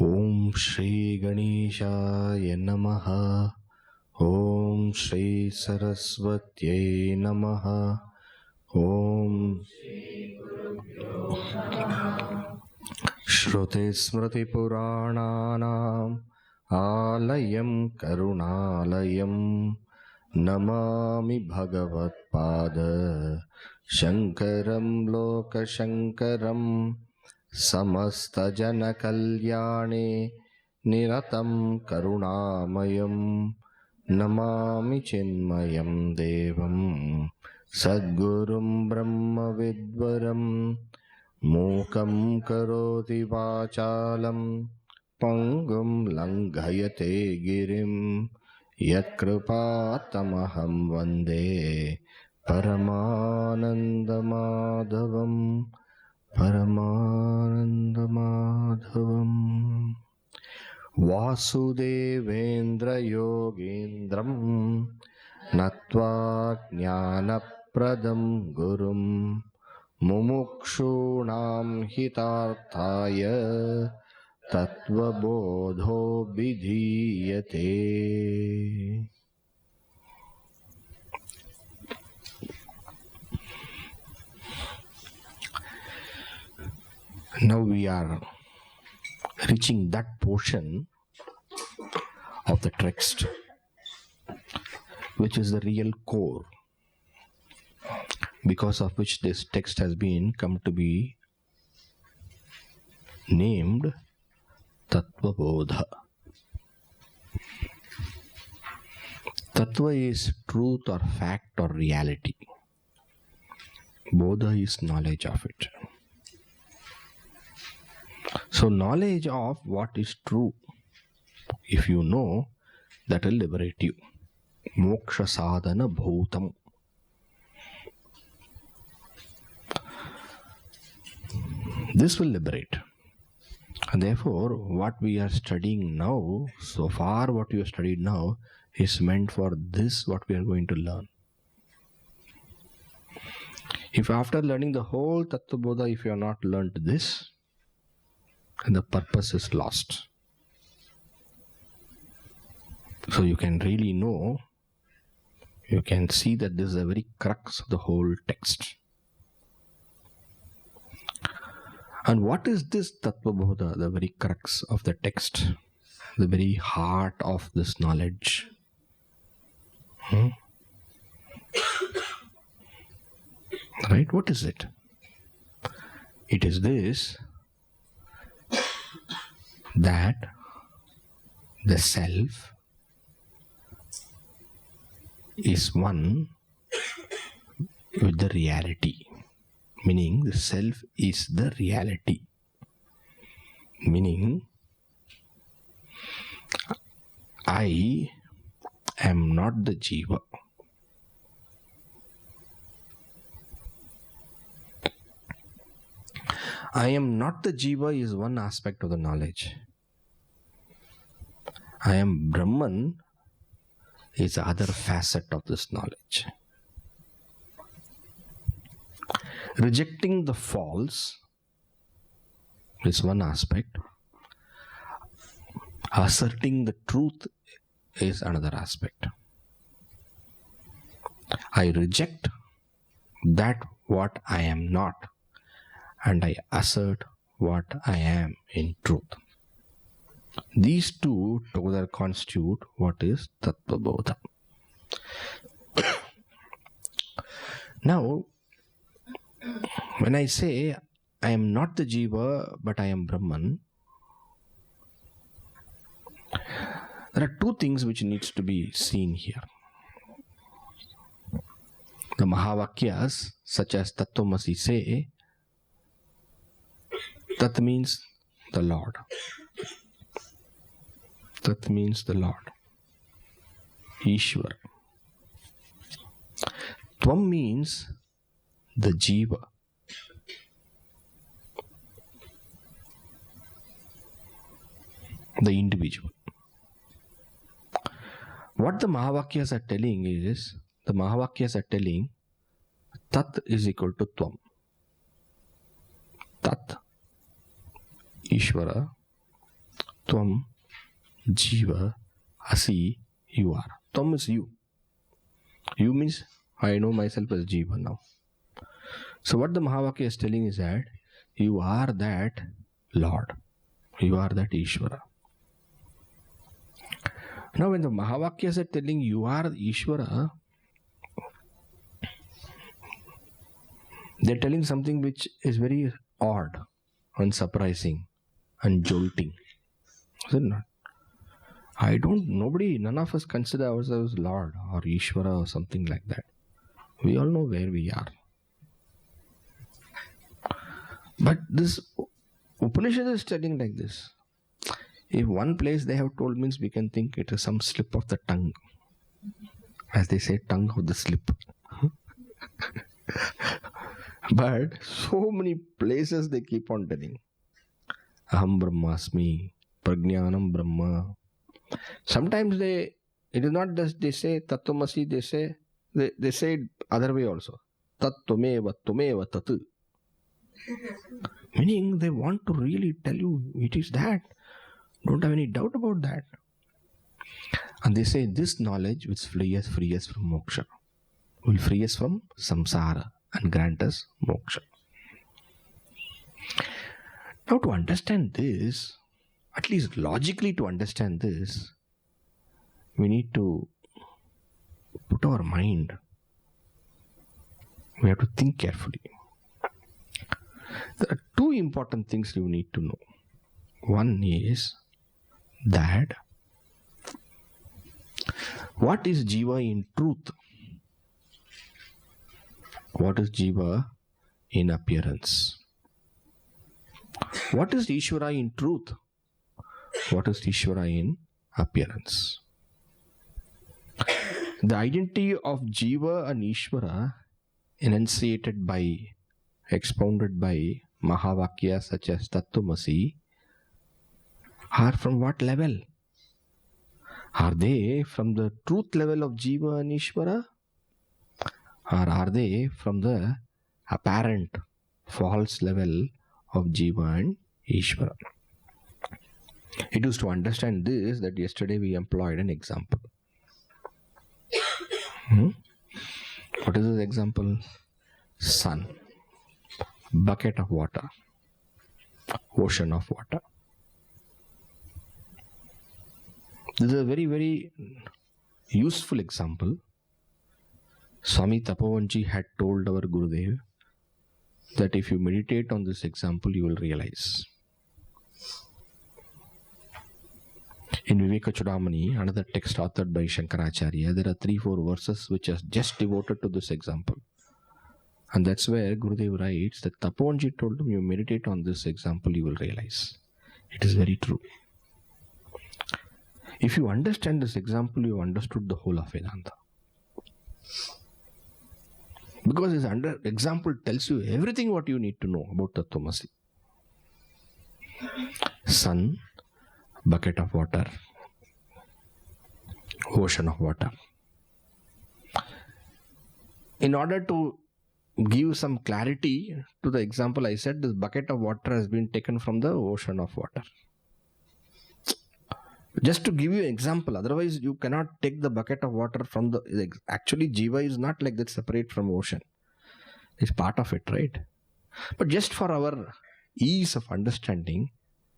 Om Shri Ganeshaya Namaha. Om Shri Saraswatyai Namaha. Om Shruti Smriti Purananam Alayam Karunalayam Namami Bhagavat Pada Shankaram Loka Shankaram Samasta Jana Kalyane Niratam Karunamayam Namami Chinmayam Devam Sadgurum Brahma Vidvaram Mukam Karoti Vachalam Pangum Langhayate Girim Yatkrupatamaham Vande Paramananda Madhavam Paramananda Madhavam Vasudevendra Yogendram Natva Jnanapradam Gurum Mumukshunam Hitarthaya Tattvabodho Vidhiyate. Now we are reaching that portion of the text which is the real core, because of which this text has been come to be named Tattvabodha. Tattva is truth or fact or reality. Bodha is knowledge of it. So knowledge of what is true, if you know, that will liberate you. Moksha sadhana bhutam. This will liberate. And therefore, what we are studying now, so far what you have studied now, is meant for this, what we are going to learn. If after learning the whole Tattvabodha, if you have not learnt this, and the purpose is lost. So you can really know, you can see that this is the very crux of the whole text. And what is this Tattvabodha, the very crux of the text, the very heart of this knowledge? Right? What is it? It is this, that the self is one with the reality. Meaning the self is the reality. Meaning I am not the jiva. I am not the jiva is one aspect of the knowledge. I am Brahman is the other facet of this knowledge. Rejecting the false is one aspect. Asserting the truth is another aspect. I reject that what I am not, and I assert what I am in truth. These two together constitute what is Tattvabodha. Now, when I say I am not the jiva but I am Brahman, there are two things which needs to be seen here. The Mahavakyas, such as Tattvamasi, say, Tat means the Lord. Tat means the Lord. Ishwar. Tvam means the Jiva. The individual. What the Mahavakyas are telling is, the Mahavakyas are telling Tat is equal to Tvam. Tat, Ishvara, Tvam, Jiva, Asi, you are. Tvam is you. You means I know myself as Jiva now. So what the Mahavakya is telling is that you are that Lord. You are that Ishvara. Now when the Mahavakyas are telling you are Ishvara, they're telling something which is very odd and surprising and jolting. Is it not? None of us consider ourselves Lord or Ishvara or something like that. We all know where we are. But this Upanishad is telling like this. If one place they have told means we can think it is some slip of the tongue. As they say, tongue of the slip. But so many places they keep on telling. Aham Brahmasmi, Prajnanam Brahma. Sometimes it is not just they say Tattvamasi, they say it other way also. Tattvameva, Tumeva, Tat. Meaning they want to really tell you it is that. Don't have any doubt about that. And they say this knowledge will free us from moksha. Will free us from samsara and grant us moksha. Now to understand this, at least logically to understand this, we need to put our mind. We have to think carefully. There are two important things you need to know. One is that what is Jiva in truth? What is Jiva in appearance? What is Ishvara in truth? What is Ishvara in appearance? The identity of Jiva and Ishvara expounded by Mahavakya such as Tattvamasi are from what level? Are they from the truth level of Jiva and Ishvara? Or are they from the apparent false level of Jiva and Ishvara? It is to understand this that yesterday we employed an example. What is this example? Sun, bucket of water, ocean of water. This is a very, very useful example. Swami Tapovanji had told our Gurudev that if you meditate on this example, you will realize. In Vivekachudamani, another text authored by Sankaracharya, there are 3-4 verses which are just devoted to this example. And that's where Gurudev writes that Tapovanji told him, you meditate on this example, you will realize. It is very true. If you understand this example, you have understood the whole of Vedanta. Because this example tells you everything what you need to know about Tattvamasi. Sun, bucket of water, ocean of water. In order to give some clarity to the example, I said this bucket of water has been taken from the ocean of water. Just to give you an example, otherwise you cannot take the bucket of water from the... Actually, Jiva is not like that separate from ocean. It's part of it, right? But just for our ease of understanding,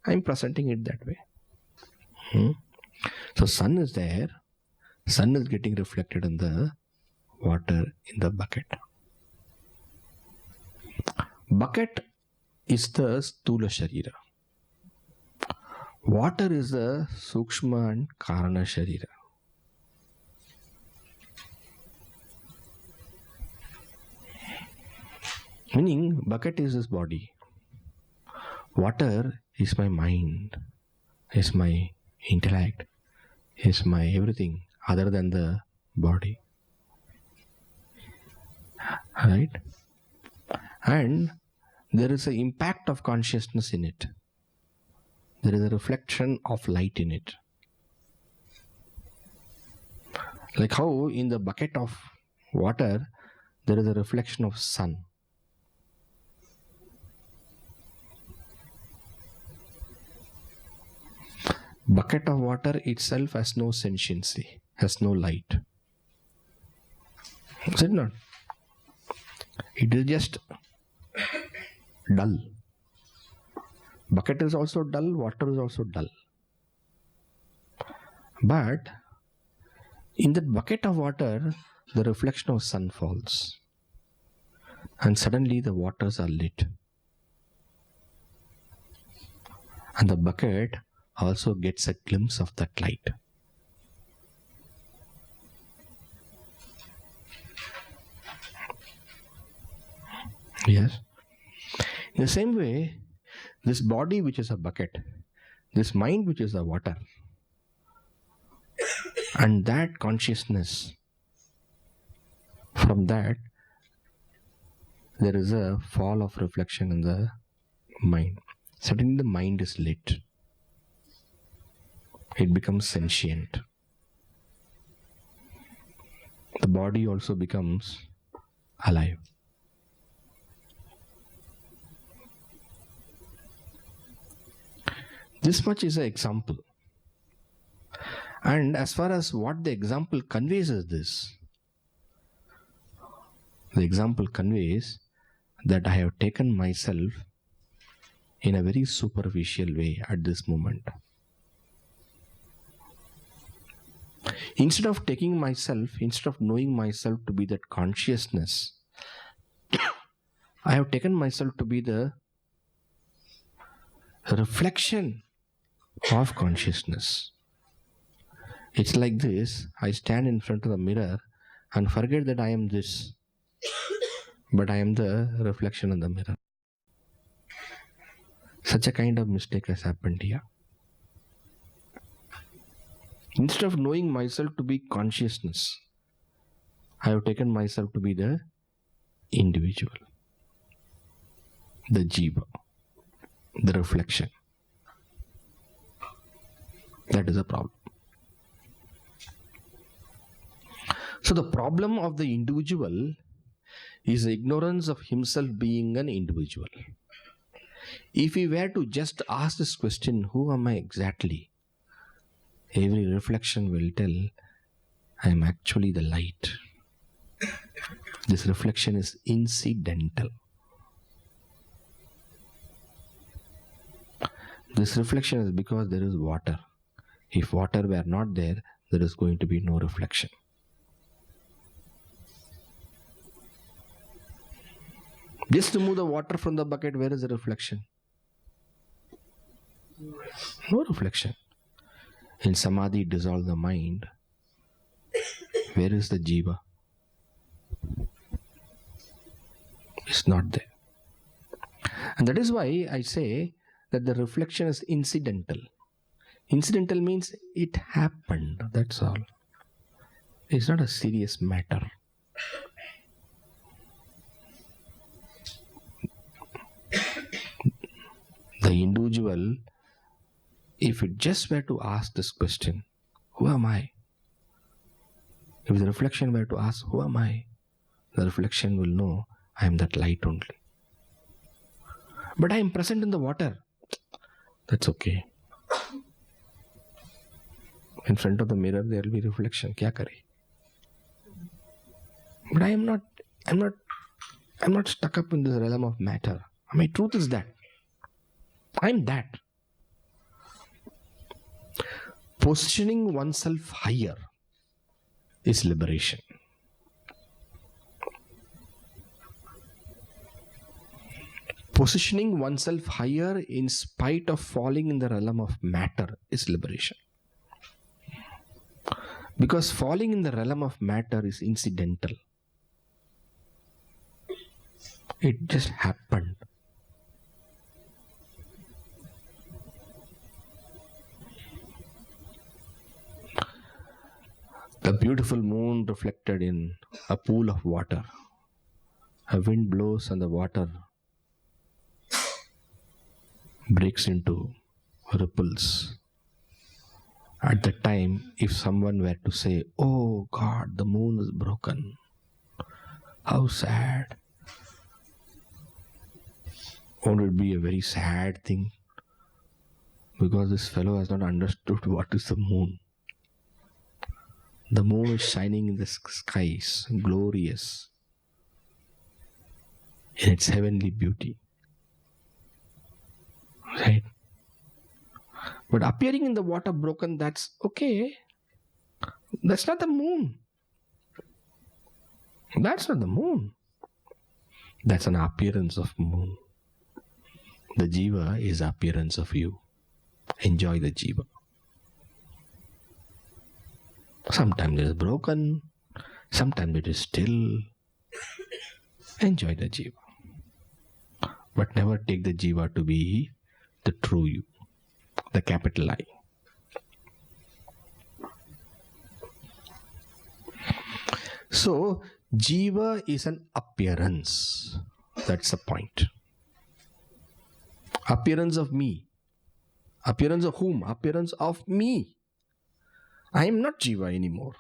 I am presenting it that way. So sun is there. Sun is getting reflected in the water in the bucket. Bucket is the Stula Sharira. Water is the Sukshma and Karana Sharira. Meaning, bucket is this body. Water is my mind, is my intellect, is my everything other than the body. Right? And there is an impact of consciousness in it. There is a reflection of light in it. Like how in the bucket of water, there is a reflection of sun. Bucket of water itself has no sentiency, has no light. Is it not? It is just dull. Bucket is also dull, water is also dull. But in that bucket of water, the reflection of sun falls. And suddenly the waters are lit. And the bucket also gets a glimpse of that light. Yes. In the same way, this body which is a bucket, this mind which is a water, and that consciousness, from that, there is a fall of reflection in the mind. Suddenly the mind is lit. It becomes sentient. The body also becomes alive. This much is an example. And as far as what the example conveys is this, the example conveys that I have taken myself in a very superficial way at this moment. Instead of taking myself, instead of knowing myself to be that consciousness, I have taken myself to be the reflection of consciousness. It's like this: I stand in front of the mirror and forget that I am this, but I am the reflection in the mirror. Such a kind of mistake has happened here. Instead of knowing myself to be consciousness, I have taken myself to be the individual, the jiva, the reflection. That is a problem. So the problem of the individual is the ignorance of himself being an individual. If we were to just ask this question, who am I exactly? Every reflection will tell, I am actually the light. This reflection is incidental. This reflection is because there is water. If water were not there, there is going to be no reflection. Just remove the water from the bucket, where is the reflection? No reflection. In samadhi, dissolve the mind. Where is the jiva? It's not there. And that is why I say that the reflection is incidental. Incidental means it happened, that's all. It's not a serious matter. The individual, if it just were to ask this question, who am I? If the reflection were to ask, who am I? The reflection will know, I am that light only. But I am present in the water. That's okay. In front of the mirror, there will be reflection. Kya kare? But I'm not stuck up in this realm of matter. My truth is that. I'm that. Positioning oneself higher is liberation. Positioning oneself higher in spite of falling in the realm of matter is liberation. Because falling in the realm of matter is incidental. It just happened. The beautiful moon reflected in a pool of water. A wind blows and the water breaks into ripples. At the time, if someone were to say, "Oh God, the moon is broken. How sad." Won't it be a very sad thing? Because this fellow has not understood what is the moon. The moon is shining in the skies, glorious in its heavenly beauty. Right? But appearing in the water broken, that's okay. That's not the moon. That's not the moon. That's an appearance of moon. The jiva is the appearance of you. Enjoy the jiva. Sometimes it is broken, sometimes it is still. Enjoy the jiva. But never take the jiva to be the true you, the capital I. So, jiva is an appearance. That's the point. Appearance of me. Appearance of whom? Appearance of me. I am not jiva anymore.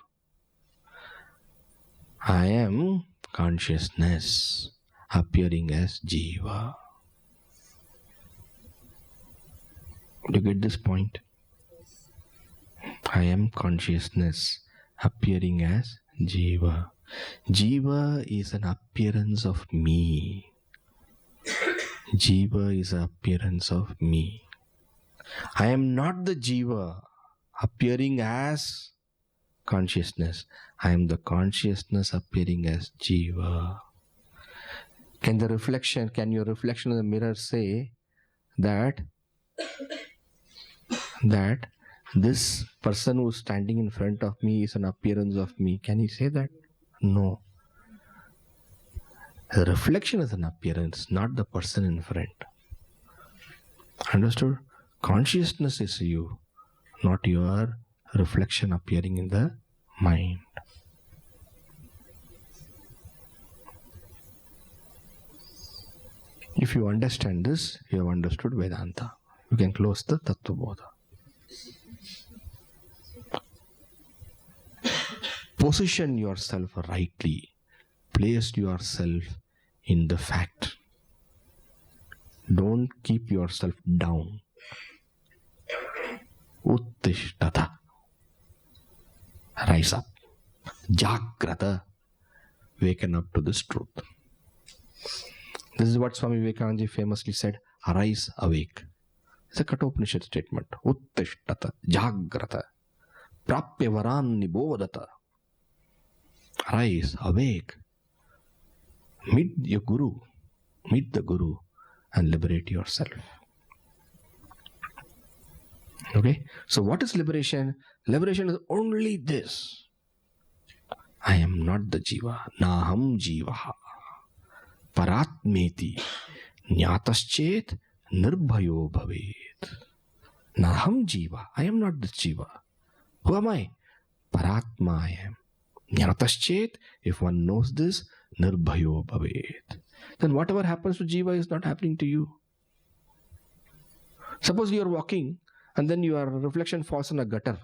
I am consciousness appearing as jiva. Do you get this point? I am consciousness appearing as jiva. Jiva is an appearance of me. Jiva is an appearance of me. I am not the jiva appearing as consciousness. I am the consciousness appearing as jiva. Can your reflection in the mirror say that this person who is standing in front of me is an appearance of me? Can you say that? No. The reflection is an appearance, not the person in front. Understood? Consciousness is you, not your reflection appearing in the mind. If you understand this, you have understood Vedanta. You can close the Tattvabodha. Position yourself rightly. Place yourself in the fact. Don't keep yourself down. Uttishtata. Rise up. Jagrata. Waken up to this truth. This is what Swami Vivekananda famously said, arise, awake. It's a Kathopanishad statement. Uttishtata. Jagrata. Prapya varan nibodata. Arise, awake. Meet your Guru. Meet the Guru and liberate yourself. Okay? So what is liberation? Liberation is only this. I am not the jiva. Naham jivaha. Paratmeti. Nyataschet nirbhayo bhavet. Naham jiva. I am not the jiva. Who am I? Paratma I am. Nyataschet. If one knows this, nirbhayo bhavet. Then whatever happens to jiva is not happening to you. Suppose you are walking and then your reflection falls in a gutter.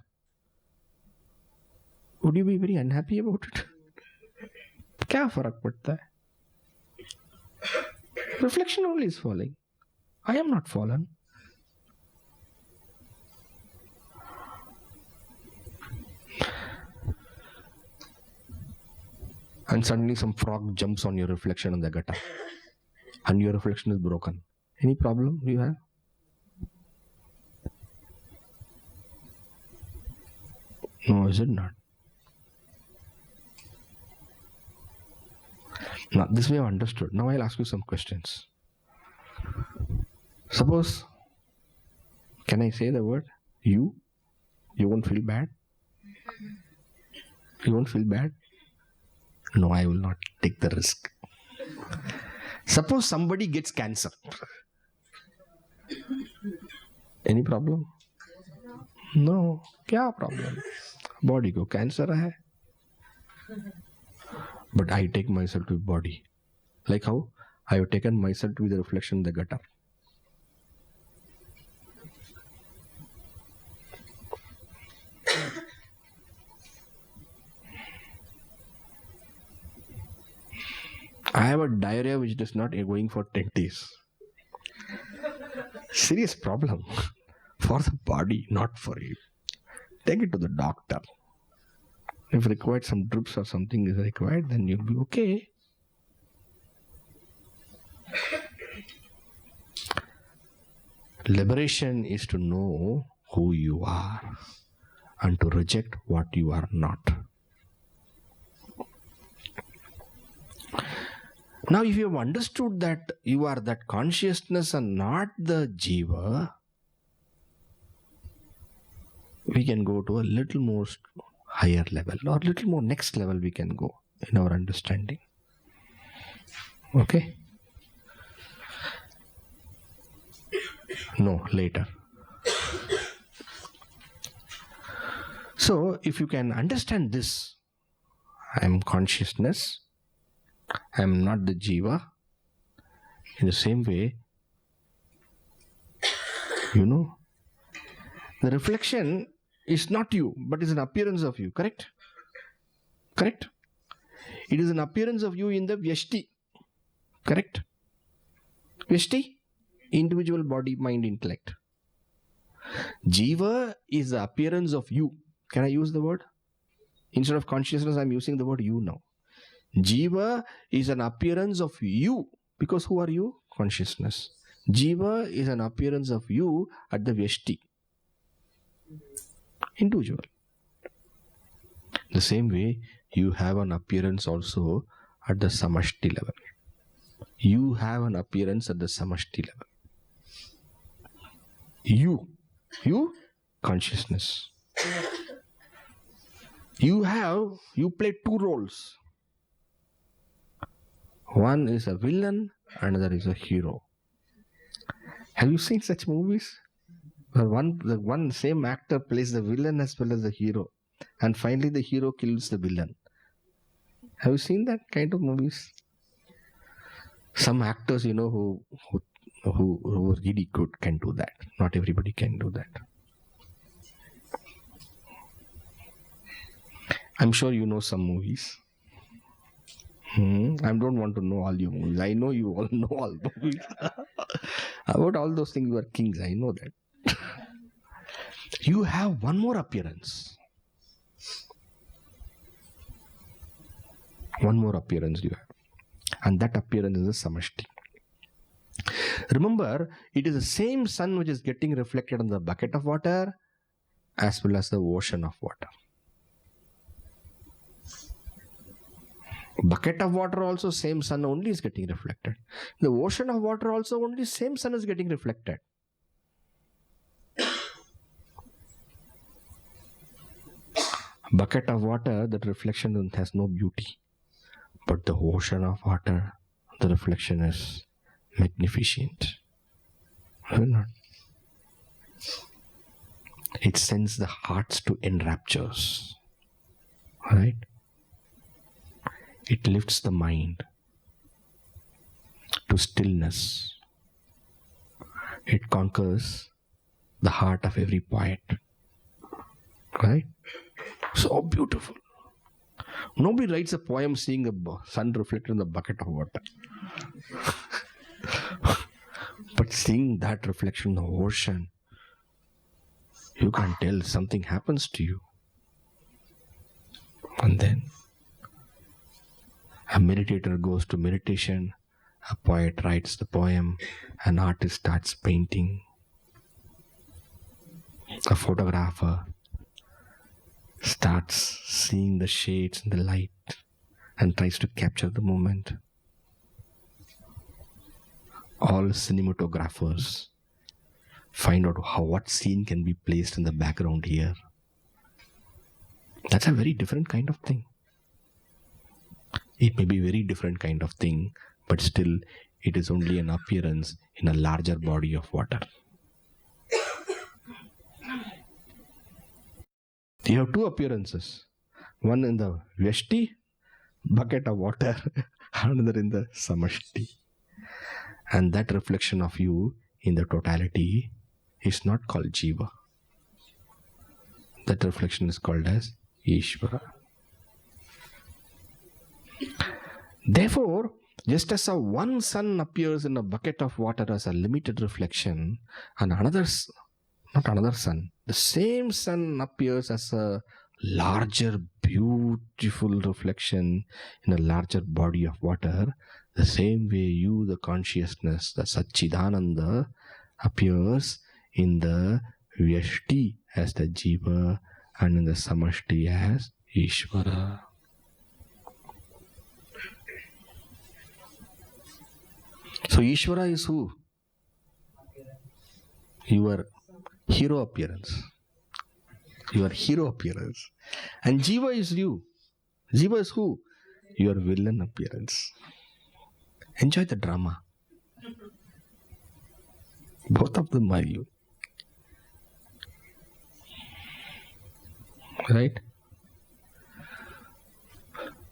Would you be very unhappy about it? क्या फर्क पड़ता है? Reflection only is falling. I am not fallen. And suddenly some frog jumps on your reflection in the gutter. And your reflection is broken. Any problem you have? No, is it not? Now, this we have understood. Now I'll ask you some questions. Suppose, can I say the word you? You won't feel bad? You won't feel bad? No, I will not take the risk. Suppose somebody gets cancer. Any problem? No. क्या problem? Body को cancer है. But I take myself to body. Like how I have taken myself to be the reflection in the gutter. I have a diarrhea which is not going for 10 days. Serious problem for the body, not for you. Take it to the doctor. If required, some drips or something is required, then you'll be okay. Liberation is to know who you are and to reject what you are not. Now, if you have understood that you are that consciousness and not the jiva, we can go to a little more higher level or little more next level we can go in our understanding. Okay? No, later. So, if you can understand this, I am consciousness, I am not the jiva. In the same way, the reflection is not you, but is an appearance of you, correct? Correct? It is an appearance of you in the vyashti, correct? Vyashti, individual body, mind, intellect. Jiva is the appearance of you. Can I use the word? Instead of consciousness, I am using the word you now. Jiva is an appearance of you. Because who are you? Consciousness. Jiva is an appearance of you at the vyashti. Individual. The same way, you have an appearance also at the samashti level. You have an appearance at the samashti level. You, consciousness. You play two roles. One is a villain, another is a hero. Have you seen such movies? Where the one same actor plays the villain as well as the hero, and finally the hero kills the villain. Have you seen that kind of movies? Some actors, who are really good can do that. Not everybody can do that. I'm sure you know some movies. I don't want to know all your movies. I know you all know all movies. About all those things, you are kings. I know that. You have one more appearance. One more appearance you have. And that appearance is the samashti. Remember, it is the same sun which is getting reflected on the bucket of water as well as the ocean of water. Bucket of water also same sun only is getting reflected. The ocean of water also only same sun is getting reflected. Bucket of water, that reflection has no beauty. But the ocean of water, the reflection is magnificent. Or not? It sends the hearts to enraptures. Right? It lifts the mind to stillness. It conquers the heart of every poet. Right? So beautiful. Nobody writes a poem seeing the sun reflected in the bucket of water. But seeing that reflection in the ocean, you can tell something happens to you. And then a meditator goes to meditation, a poet writes the poem, an artist starts painting, a photographer starts seeing the shades and the light and tries to capture the moment. All cinematographers find out what scene can be placed in the background here. That's a very different kind of thing. It may be a very different kind of thing, but still it is only an appearance in a larger body of water. You have two appearances. One in the Vyashti, bucket of water, another in the Samashti. And that reflection of you in the totality is not called Jiva. That reflection is called as Ishvara. Therefore, just as one sun appears in a bucket of water as a limited reflection, and not another sun, the same sun appears as a larger, beautiful reflection in a larger body of water, the same way you, the consciousness, the Satchidananda, appears in the Vyashti as the Jiva and in the Samashti as Ishvara. So Ishvara is who? Your hero appearance. Your hero appearance. And Jiva is you. Jiva is who? Your villain appearance. Enjoy the drama. Both of them are you. Right?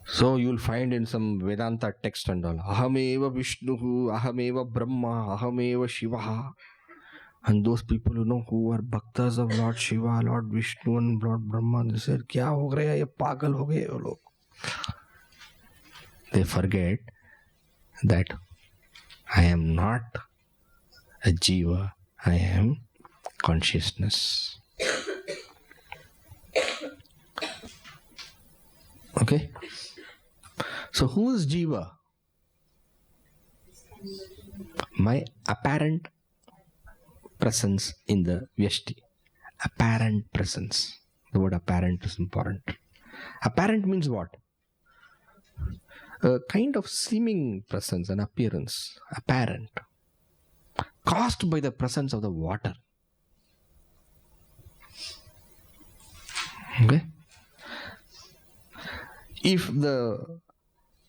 So you'll find in some Vedanta text and all, Ahameva Vishnuhu, Ahameva Brahma, Ahameva Shivaha. And those people, who are bhaktas of Lord Shiva, Lord Vishnu and Lord Brahma, they said, Kya ho gaya, ye pagal ho gaye wo log. They forget that I am not a jiva, I am consciousness. Okay? So who is jiva? My apparent presence in the Vyashti. Apparent presence. The word apparent is important. Apparent means what? A kind of seeming presence, an appearance. Apparent. Caused by the presence of the water. Okay? If the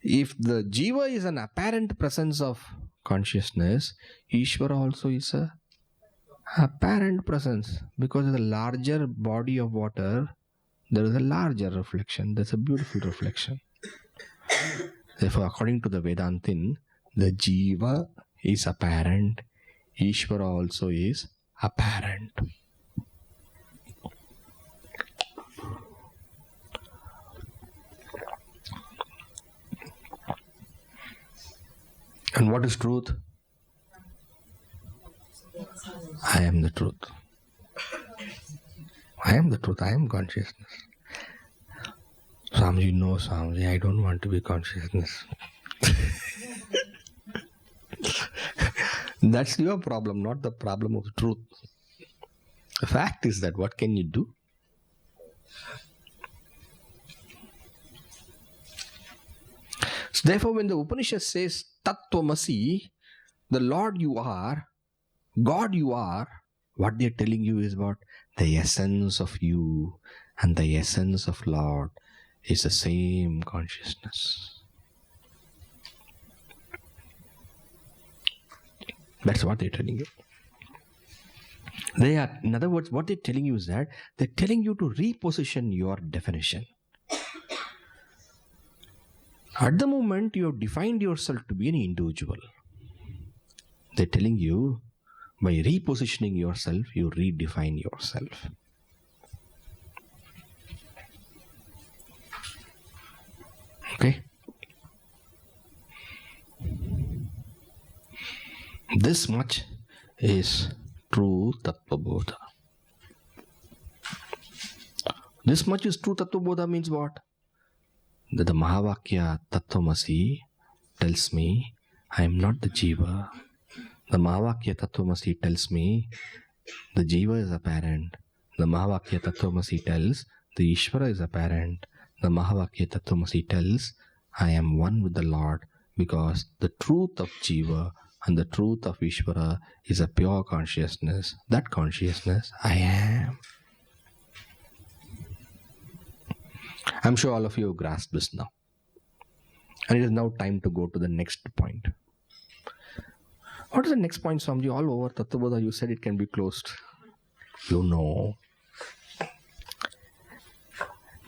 jiva is an apparent presence of consciousness, Ishvara also is a apparent presence, because in the larger body of water there is a larger reflection. There's a beautiful reflection. Therefore, according to the Vedantin, the jiva is apparent, Ishvara also is apparent. And what is truth? I am the truth. I am the truth. I am consciousness. Swamiji, no, Swamiji, I don't want to be consciousness. That's your problem, not the problem of truth. The fact is that what can you do? So therefore, when the Upanishad says Tattvamasi, the Lord you are, God you are, what they're telling you is about the essence of you and the essence of Lord is the same consciousness. That's what they're telling you. They are, in other words, what they're telling you is that they're telling you to reposition your definition. At the moment, you have defined yourself to be an individual. They're telling you, by repositioning yourself, you redefine yourself. Okay? This much is true Tattvabodha. This much is true Tattvabodha means what? That the Mahavakya Tattvamasi tells me I am not the jiva. The Mahavakya Tattvamasi tells me the jiva is apparent. The Mahavakya Tattvamasi tells the Ishvara is apparent. The Mahavakya Tattvamasi tells I am one with the Lord, because the truth of jiva and the truth of Ishvara is a pure consciousness. That consciousness I am. I'm sure all of you have grasped this now. And it is now time to go to the next point. What is the next point, Swamiji? All over Tattvabodha, you said it can be closed. You know.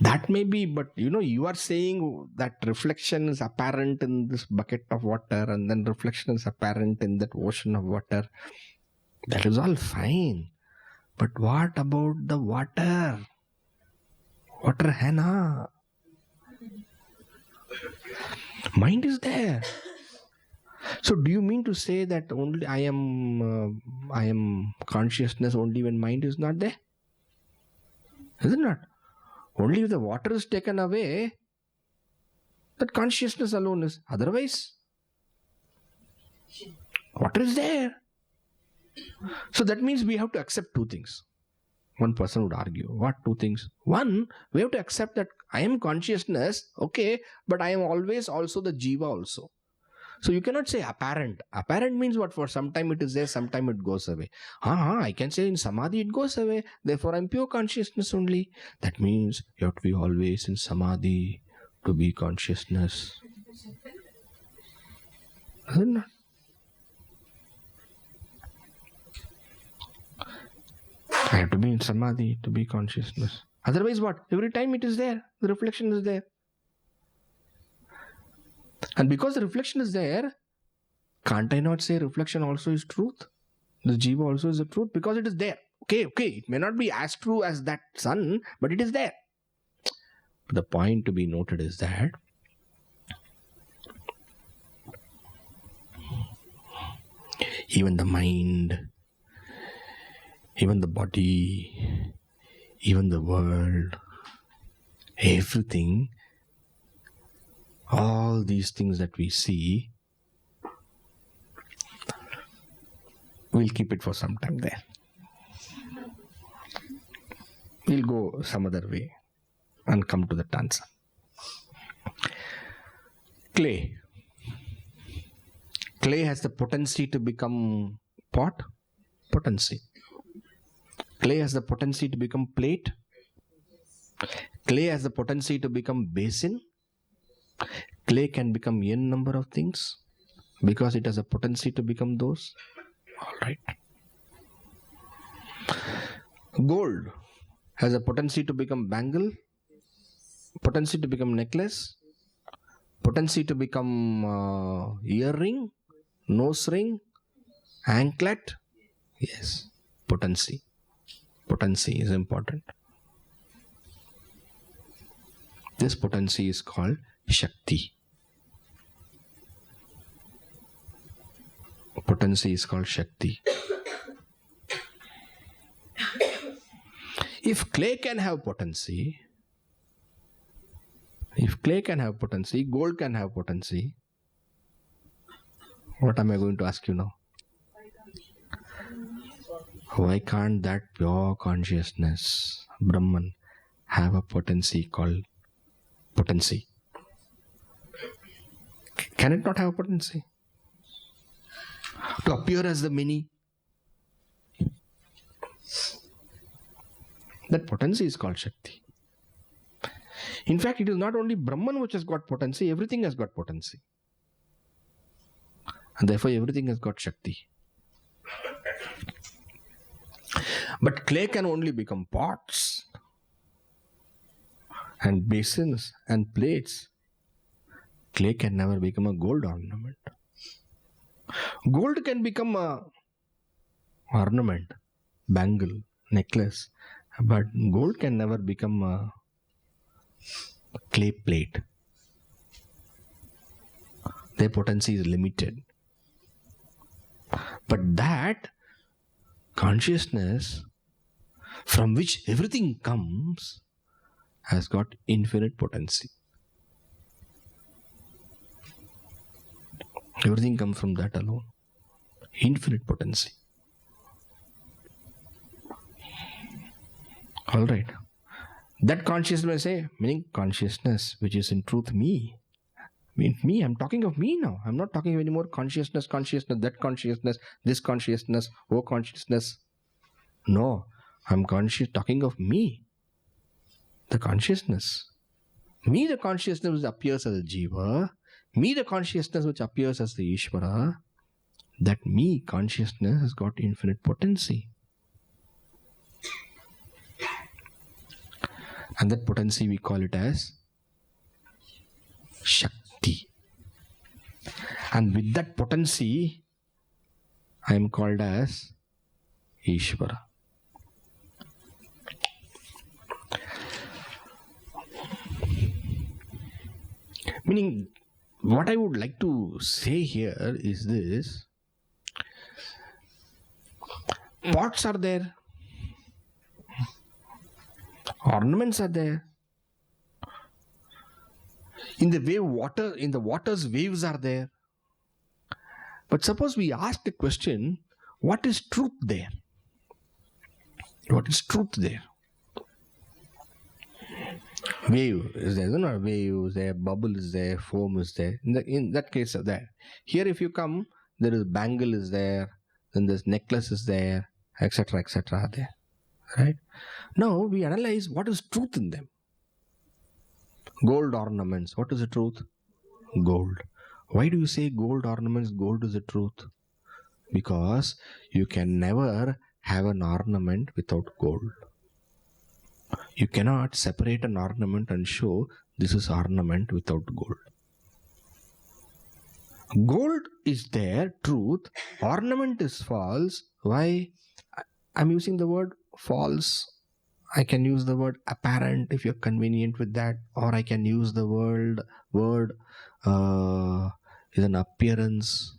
That may be, but you are saying that reflection is apparent in this bucket of water, and then reflection is apparent in that ocean of water. That is all fine. But what about the water? Water hai na? Mind is there. So do you mean to say that only I am consciousness only when mind is not there? Is it not? Only if the water is taken away, that consciousness alone is. Otherwise, water is there. So that means we have to accept two things. One person would argue. What two things? One, we have to accept that I am consciousness, okay, but I am always also the jiva also. So you cannot say apparent. Apparent means what? For some time it is there, sometime it goes away. I can say in samadhi it goes away. Therefore I am pure consciousness only. That means you have to be always in samadhi to be consciousness. Is it not? I have to be in samadhi to be consciousness. Otherwise what? Every time it is there. The reflection is there. And because the reflection is there, can't I not say reflection also is truth? The jiva also is the truth because it is there. Okay, it may not be as true as that sun, but it is there. But the point to be noted is that even the mind, even the body, even the world, everything, all these things that we see, we'll keep it for some time there. We'll go some other way and come to that answer. Clay. Clay has the potency to become pot. Potency. Clay has the potency to become plate. Clay has the potency to become basin. Clay can become n number of things because it has a potency to become those. All right. Gold has a potency to become bangle, potency to become necklace, potency to become earring, nose ring, anklet. Yes, potency. Potency is important. This potency is called Shakti. Potency is called Shakti. If clay can have potency, gold can have potency, what am I going to ask you now? Why can't that pure consciousness, Brahman, have a potency called potency? Can it not have potency? To appear as the many. That potency is called Shakti. In fact, it is not only Brahman which has got potency, everything has got potency. And therefore everything has got Shakti. But clay can only become pots and basins and plates. Clay can never become a gold ornament. Gold can become a ornament, bangle, necklace, but gold can never become a clay plate. Their potency is limited. But that consciousness from which everything comes has got infinite potency. Everything comes from that alone. Infinite potency. Alright. That consciousness, meaning consciousness which is in truth me. Me, I'm talking of me now. I'm not talking anymore consciousness, that consciousness, this consciousness, consciousness. No, I'm talking of me. The consciousness. Me, the consciousness which appears as a jiva. Me, the consciousness which appears as the Ishvara. that me consciousness has got infinite potency. And that potency we call it as Shakti. And with that potency, I am called as Ishvara. Meaning, what I would like to say here is this: pots are there, ornaments are there. In the water's waves are there. But suppose we ask the question, what is truth there? What is truth there? Wave is there, wave is there, bubble is there, foam is there. In that case of that. Here if you come, there is bangle is there, then there's necklace is there, etc., etc. are there. Right? Now we analyze what is truth in them. Gold ornaments. What is the truth? Gold. Why do you say gold ornaments? Gold is the truth. Because you can never have an ornament without gold. You cannot separate an ornament and show this is ornament without gold. Gold is there, truth. Ornament is false. Why? I'm using the word false. I can use the word apparent if you're convenient with that, or I can use the word is an appearance,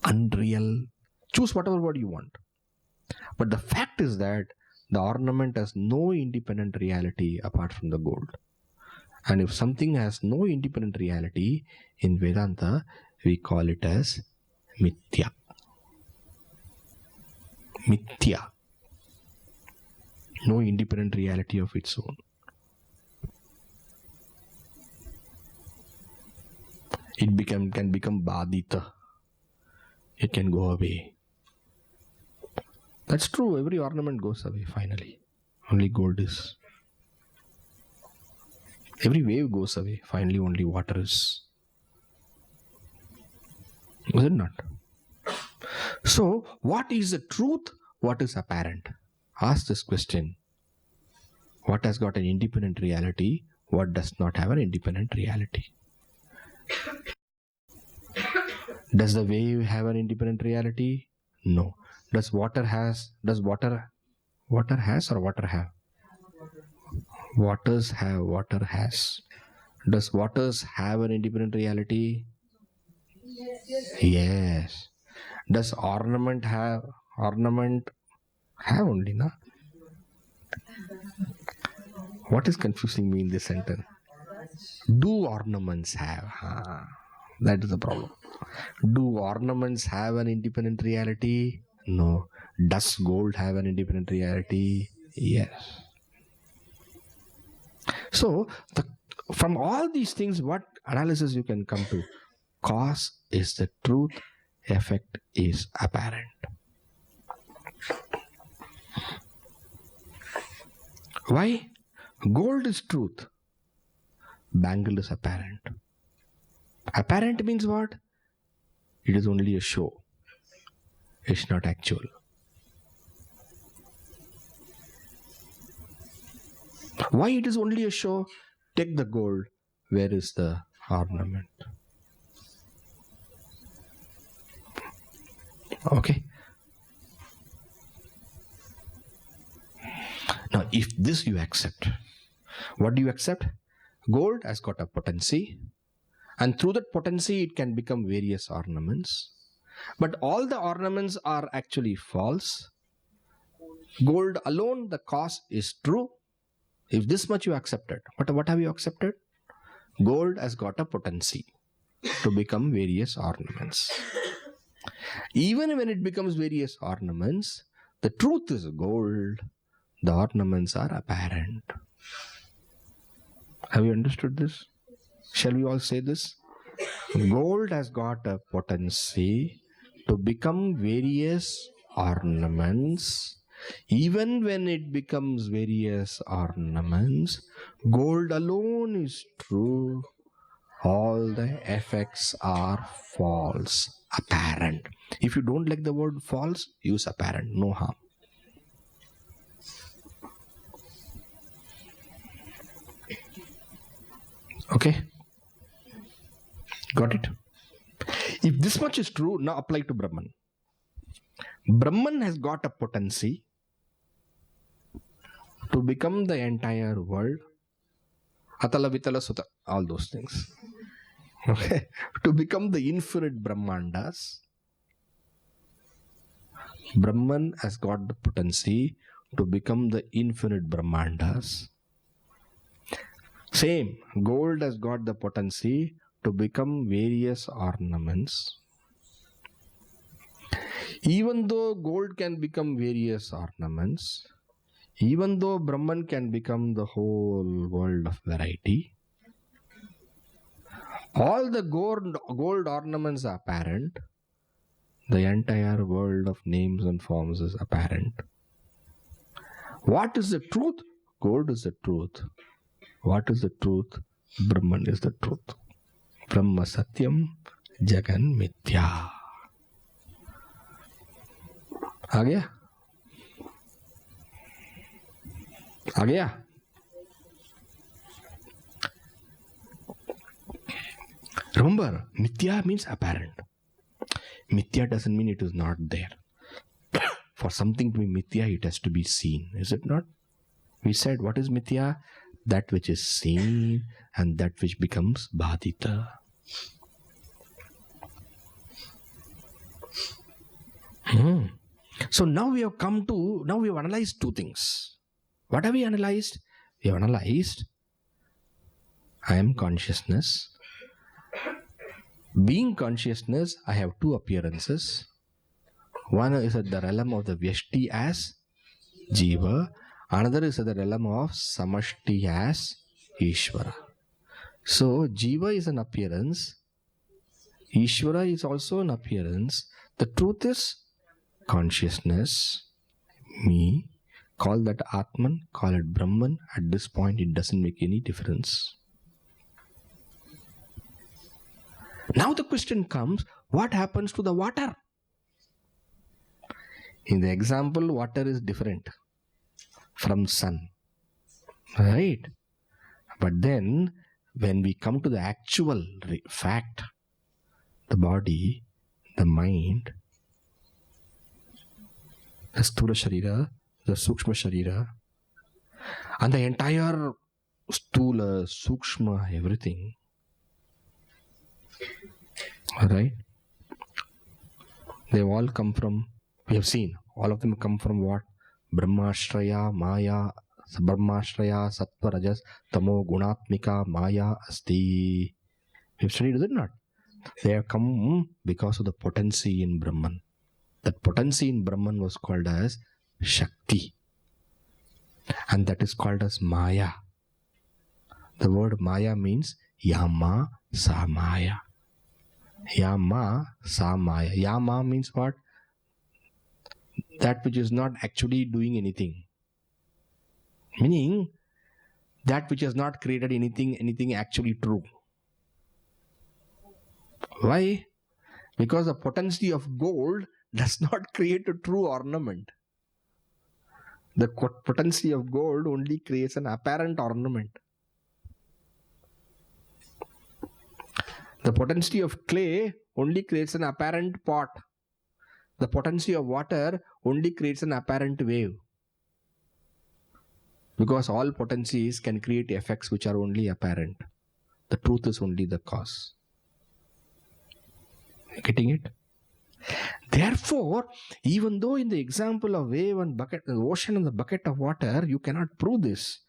unreal. Choose whatever word you want. But the fact is that the ornament has no independent reality apart from the gold. And if something has no independent reality, in Vedanta, we call it as mithya. Mithya. No independent reality of its own. It can become badita. It can go away. That's true. Every ornament goes away finally. Only gold is. Every wave goes away. Finally only water is. Is it not? So, what is the truth? What is apparent? Ask this question. What has got an independent reality? What does not have an independent reality? Does the wave have an independent reality? No. Does water has or water have? Waters have, water has. Does waters have an independent reality? Yes. Does ornament have? Ornament have only, na? What is confusing me in this sentence? Do ornaments have? That is the problem. Do ornaments have an independent reality? No. Does gold have an independent reality? Yes. So, from all these things, what analysis you can come to? Cause is the truth, effect is apparent. Why? Gold is truth. Bangle is apparent. Apparent means what? It is only a show. It's not actual. Why it is only a show? Take the gold. Where is the ornament? Okay. Now, if this you accept, what do you accept? Gold has got a potency, and through that potency it can become various ornaments. But all the ornaments are actually false. Gold alone, the cause is true. If this much you accepted, what have you accepted? Gold has got a potency to become various ornaments. Even when it becomes various ornaments, the truth is gold. The ornaments are apparent. Have you understood this? Shall we all say this? Gold has got a potency to become various ornaments. Even when it becomes various ornaments, gold alone is true. all the effects are false, apparent. If you don't like the word false, use apparent, no harm. Okay? Got it? If this much is true, now apply to Brahman. Brahman has got a potency to become the entire world. Atala Vitala Sutta, all those things. Okay? To become the infinite Brahmandas. Brahman has got the potency to become the infinite Brahmandas. Same, gold has got the potency to become various ornaments. Even though gold can become various ornaments, even though Brahman can become the whole world of variety, all the gold ornaments are apparent. The entire world of names and forms is apparent. What is the truth? Gold is the truth. What is the truth? Brahman is the truth. Brahma Satyam Jagan Mithya. आ गया? आ गया? Remember, Mithya means apparent. Mithya doesn't mean it is not there. For something to be Mithya, it has to be seen. Is it not? We said, what is Mithya? That which is seen and that which becomes Bhadita. So now we have analyzed two things. What have we analyzed? We have analyzed I am consciousness. Being consciousness, I have two appearances. One is at the realm of the Vyashti as Jiva. Another is at the realm of Samashti as Ishvara. So Jiva is an appearance. Ishvara is also an appearance. The truth is consciousness, me. Call that Atman, call it Brahman. At this point, it doesn't make any difference. Now the question comes, what happens to the water? In the example, water is different from sun. Right? But then, when we come to the actual fact, the body, the mind, the Sthula Sharira, the Sukshma Sharira, and the entire Sthula, Sukshma, everything. Alright? They all come from, we have seen, all of them come from what? Brahmashraya, Maya, Brahmashraya, Sattva, Rajas, Tamo, Gunatmika, Maya, Asti. We have studied, is it not? They have come because of the potency in Brahman. That potency in Brahman was called as Shakti. And that is called as Maya. The word Maya means Yama Samaya. Yama Samaya. Yama means what? That which is not actually doing anything. Meaning, that which has not created anything actually true. Why? Because the potency of gold does not create a true ornament. The potency of gold only creates an apparent ornament. The potency of clay only creates an apparent pot. The potency of water only creates an apparent wave. Because all potencies can create effects which are only apparent. The truth is only the cause. Getting it? Therefore, even though in the example of wave and bucket, the ocean and the bucket of water, you cannot prove this.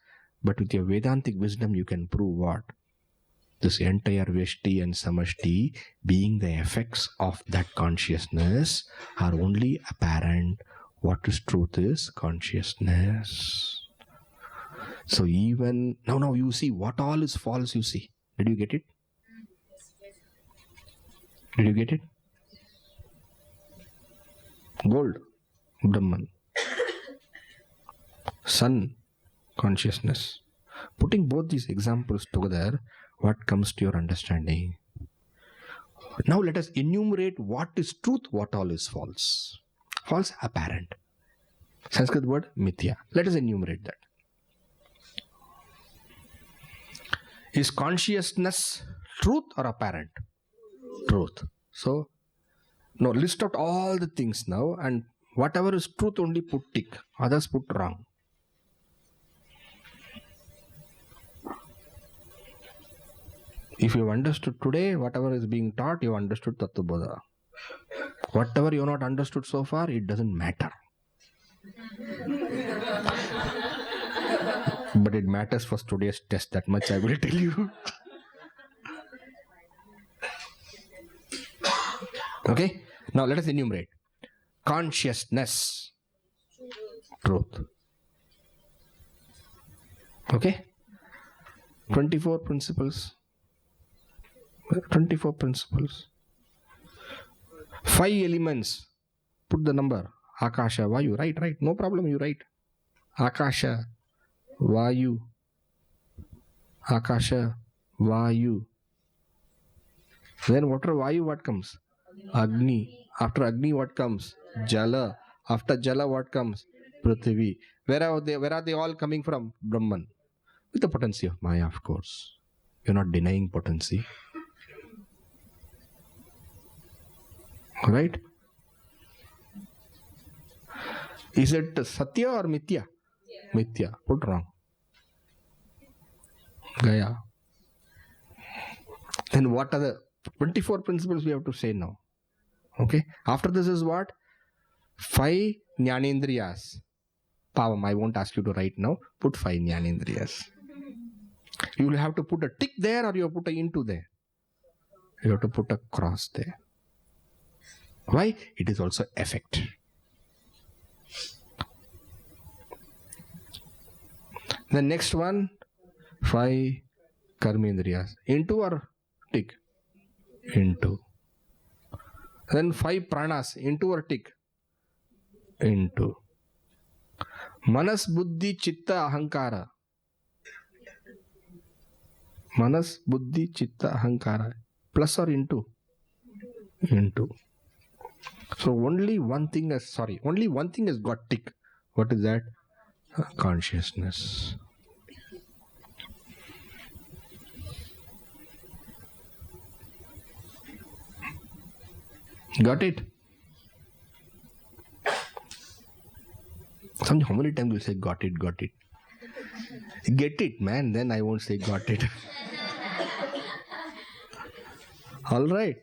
But with your Vedantic wisdom, you can prove what? This entire Vyashti and Samashti being the effects of that consciousness are only apparent. What is truth is consciousness. So even, now you see what all is false, you see. Did you get it? Did you get it? Gold, Brahman. Sun, consciousness. Putting both these examples together, what comes to your understanding? Now let us enumerate what is truth, what all is false. False, apparent. Sanskrit word, mithya. Let us enumerate that. Is consciousness truth or apparent? Truth. So, now list out all the things now, and whatever is truth only put tick, others put wrong. If you have understood today, whatever is being taught, you have understood Tattvabodha. Whatever you have not understood so far, it doesn't matter. But it matters for today's test, that much I will tell you. Okay, now let us enumerate. Consciousness, truth. Okay, 24 principles. 24 principles. 5 elements. Put the number. Akasha, Vayu. Right. No problem, you write. Akasha, Vayu. Akasha, Vayu. Then after Vayu, what comes? Agni. After Agni, what comes? Jala. After Jala, what comes? Prithvi. Where are they all coming from? Brahman. With the potency of Maya, of course. You're not denying potency. Right? Is it Satya or Mithya? Mithya. Put wrong. Gaya. Then what are the 24 principles we have to say now? Okay. After this is what? 5 Jnanendriyas. Pavam, I won't ask you to write now. Put 5 Jnanendriyas. You will have to put a tick there, or you have to put a into there. You have to put a cross there. Why? It is also effect. The next one, 5 Karmendriyas. Into or tick? Into. Then 5 Pranas. Into or tick? Into. Manas, Buddhi, Chitta, Ahankara. Manas, Buddhi, Chitta, Ahankara. Plus or into? Into. So only one thing has got tick. What is that? Consciousness. Got it? How many times you say got it? Get it, man. Then I won't say got it. All right.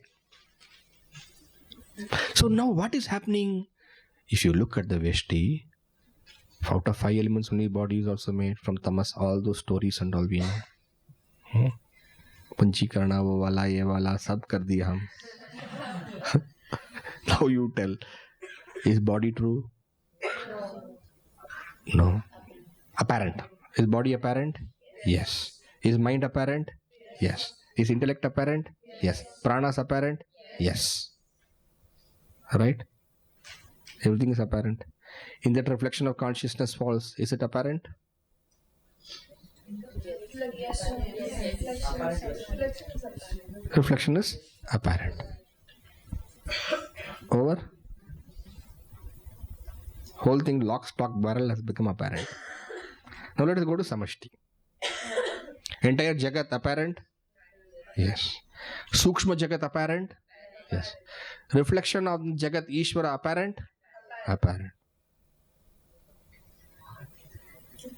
So now what is happening? If you look at the Veshti, out of 5 elements only body is also made from tamas, all those stories and all we know. Panchikarana, wo wala, ye wala, sab kar diya hum. Now you tell, is body true? No. Apparent. Is body apparent? Yes. Is mind apparent? Yes. Is intellect apparent? Yes. Pranas apparent? Yes. Right? Everything is apparent. In that reflection of consciousness falls, is it apparent? Reflection is apparent. Over. Whole thing, lock, stock, barrel has become apparent. Now let us go to Samashti. Entire Jagat apparent? Yes. Sukshma Jagat apparent? Yes. Reflection of Jagat Ishvara apparent? Apparent.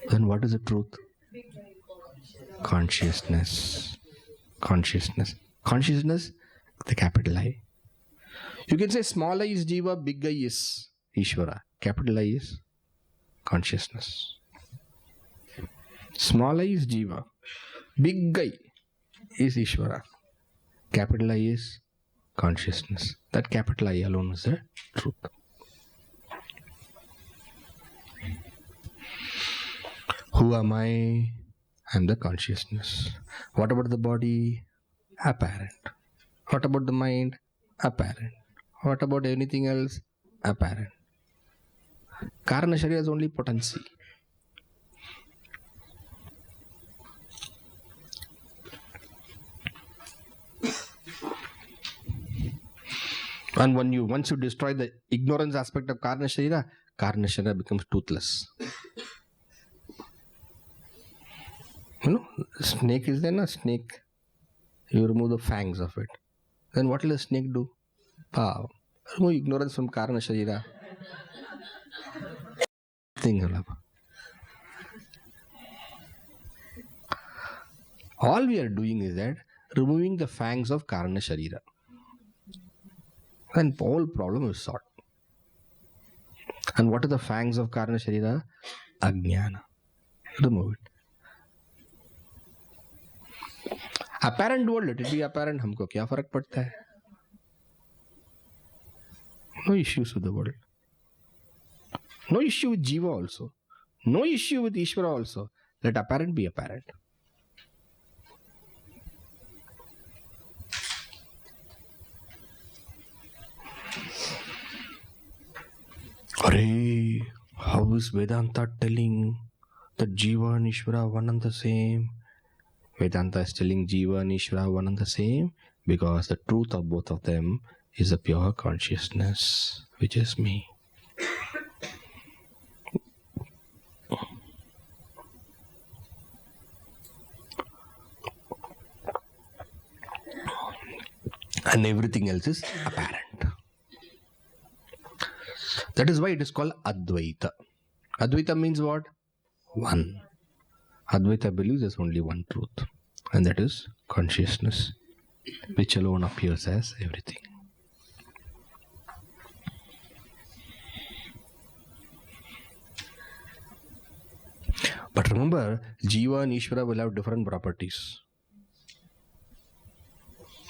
Then what is the truth? Consciousness. Consciousness. Consciousness, the capital I. You can say small I is Jiva, big I is Ishvara. Capital I is consciousness. Small I is Jiva. Big I is Ishvara. Capital I is consciousness. That capital I alone is the truth. Who am I? I am the consciousness. What about the body? Apparent. What about the mind? Apparent. What about anything else? Apparent. Karana Sharya is only potency. And once you destroy the ignorance aspect of Karna Sharira becomes toothless. Snake is then a snake. You remove the fangs of it. Then what will a snake do? Remove ignorance from Karna Sharira. All we are doing is that removing the fangs of Karna Sharira. And the whole problem is solved. And what are the fangs of Karna Sharira? Ajnana. Remove it. Apparent world, let it be apparent. हमको क्या फर्क पड़ता है? No issues with the world. No issue with Jiva also. No issue with Ishvara also. Let apparent be apparent. Arey, how is Vedanta telling that Jiva and Ishvara are one and the same? Vedanta is telling Jiva and Ishvara are one and the same because the truth of both of them is a pure consciousness, which is me. And everything else is apparent. That is why it is called Advaita. Advaita means what? One. Advaita believes there's only one truth, and that is consciousness, which alone appears as everything. But remember, Jiva and Ishvara will have different properties.